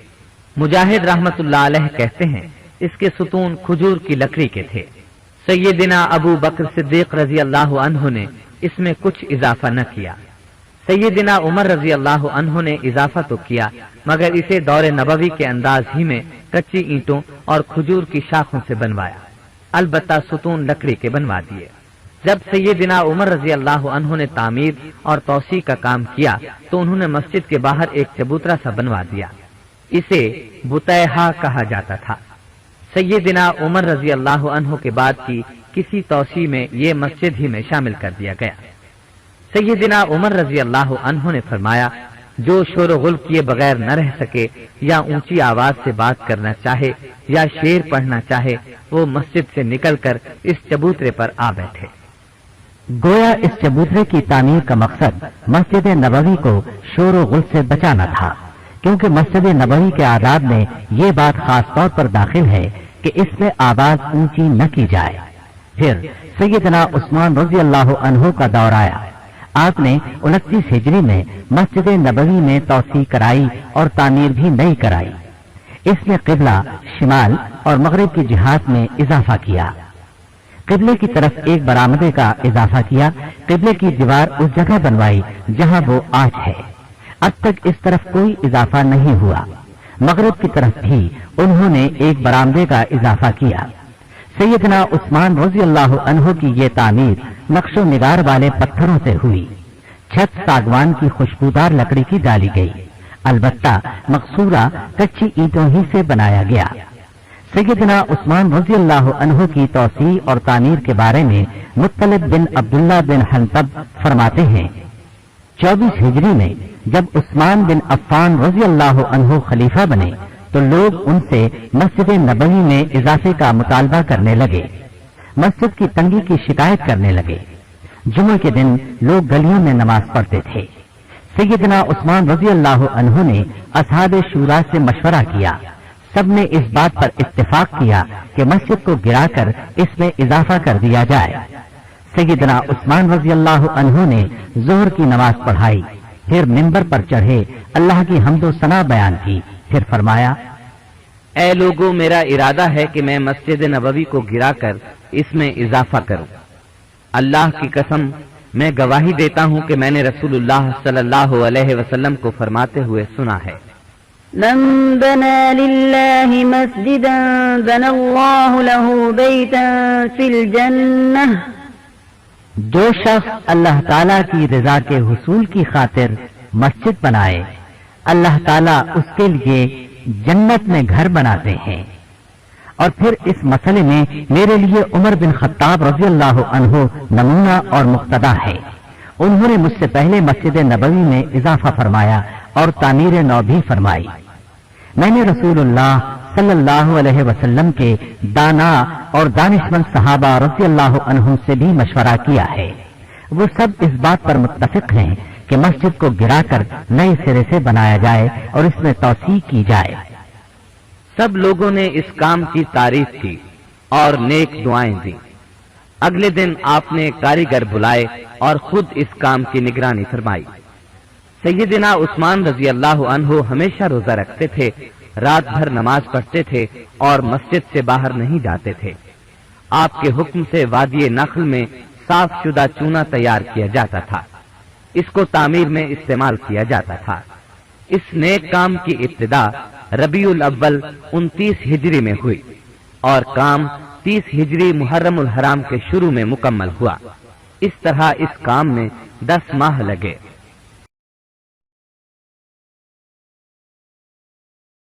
مجاہد رحمت اللہ علیہ کہتے ہیں اس کے ستون کھجور کی لکڑی کے تھے۔ سیدنا ابو بکر صدیق رضی اللہ عنہ نے اس میں کچھ اضافہ نہ کیا۔ سیدنا عمر رضی اللہ عنہ نے اضافہ تو کیا مگر اسے دور نبوی کے انداز ہی میں کچی اینٹوں اور کھجور کی شاخوں سے بنوایا، البتہ ستون لکڑی کے بنوا دیے۔ جب سیدنا عمر رضی اللہ عنہ نے تعمیر اور توسیع کا کام کیا تو انہوں نے مسجد کے باہر ایک چبوترا سا بنوا دیا، اسے بطیحہ کہا جاتا تھا۔ سیدنا عمر رضی اللہ عنہ کے بعد کی کسی توسیع میں یہ مسجد ہی میں شامل کر دیا گیا۔ سیدنا عمر رضی اللہ عنہ نے فرمایا، جو شور و غل کیے بغیر نہ رہ سکے یا اونچی آواز سے بات کرنا چاہے یا شعر پڑھنا چاہے وہ مسجد سے نکل کر اس چبوترے پر آ بیٹھے۔ گویا اس چبوترے کی تعمیر کا مقصد مسجد نبوی کو شور و غل سے بچانا تھا، کیونکہ مسجد نبوی کے آداب میں یہ بات خاص طور پر داخل ہے کہ اس میں آواز اونچی نہ کی جائے۔ پھر سیدنا عثمان رضی اللہ عنہ کا دور آیا۔ آپ نے 29 ہجری میں مسجد نبوی میں توسیع کرائی اور تعمیر بھی نئی کرائی۔ اس میں قبلہ، شمال اور مغرب کی جہات میں اضافہ کیا۔ قبلے کی طرف ایک برآمدے کا اضافہ کیا، قبلے کی دیوار اس جگہ بنوائی جہاں وہ آج ہے۔ اب تک اس طرف کوئی اضافہ نہیں ہوا۔ مغرب کی طرف بھی انہوں نے ایک برآمدے کا اضافہ کیا۔ سیدنا عثمان رضی اللہ عنہ کی یہ تعمیر نقش و نگار والے پتھروں سے ہوئی۔ چھت ساگوان کی خوشبودار لکڑی کی ڈالی گئی، البتہ مقصورہ کچی اینٹوں ہی سے بنایا گیا۔ سیدنا عثمان رضی اللہ عنہ کی توسیع اور تعمیر کے بارے میں مطلب بن عبداللہ بن حنطب فرماتے ہیں، 24 ہجری میں جب عثمان بن عفان رضی اللہ عنہ خلیفہ بنے تو لوگ ان سے مسجد نبوی میں اضافے کا مطالبہ کرنے لگے، مسجد کی تنگی کی شکایت کرنے لگے۔ جمعے کے دن لوگ گلیوں میں نماز پڑھتے تھے۔ سیدنا عثمان رضی اللہ عنہ نے اصحاب شورا سے مشورہ کیا، سب نے اس بات پر اتفاق کیا کہ مسجد کو گرا کر اس میں اضافہ کر دیا جائے۔ سیدنا عثمان رضی اللہ عنہ نے ظہر کی نماز پڑھائی، پھر منبر پر چڑھے اللہ کی حمد و ثنا بیان کی، پھر فرمایا، اے لوگوں، میرا ارادہ ہے کہ میں مسجد نبوی کو گرا کر اس میں اضافہ کروں۔ اللہ کی قسم، میں گواہی دیتا ہوں کہ میں نے رسول اللہ صلی اللہ علیہ وسلم کو فرماتے ہوئے سنا ہے، من بنى لله مسجدا بنى الله له بيتا في الجنة۔ جو شخص اللہ تعالیٰ کی رضا کے حصول کی خاطر مسجد بنائے، اللہ تعالیٰ اس کے لیے جنت میں گھر بناتے ہیں۔ اور پھر اس مسئلے میں میرے لیے عمر بن خطاب رضی اللہ عنہ نمونہ اور مقتدا ہے۔ انہوں نے مجھ سے پہلے مسجد نبوی میں اضافہ فرمایا اور تعمیر نو بھی فرمائی۔ میں نے رسول اللہ صلی اللہ علیہ وسلم کے دانا اور دانشمند صحابہ رضی اللہ عنہم سے بھی مشورہ کیا ہے، وہ سب اس بات پر متفق ہیں کہ مسجد کو گرا کر نئے سرے سے بنایا جائے اور اس میں توسیع کی جائے۔ سب لوگوں نے اس کام کی تعریف کی اور نیک دعائیں دی۔ اگلے دن آپ نے کاریگر بلائے اور خود اس کام کی نگرانی فرمائی۔ سیدنا عثمان رضی اللہ عنہ ہمیشہ روزہ رکھتے تھے، رات بھر نماز پڑھتے تھے اور مسجد سے باہر نہیں جاتے تھے۔ آپ کے حکم سے وادی نخل میں صاف شدہ چونا تیار کیا جاتا تھا، اس کو تعمیر میں استعمال کیا جاتا تھا۔ اس نیک کام کی ابتدا ربیع الاول 29 ہجری میں ہوئی اور کام 30 ہجری محرم الحرام کے شروع میں مکمل ہوا۔ اس طرح اس کام میں 10 ماہ لگے۔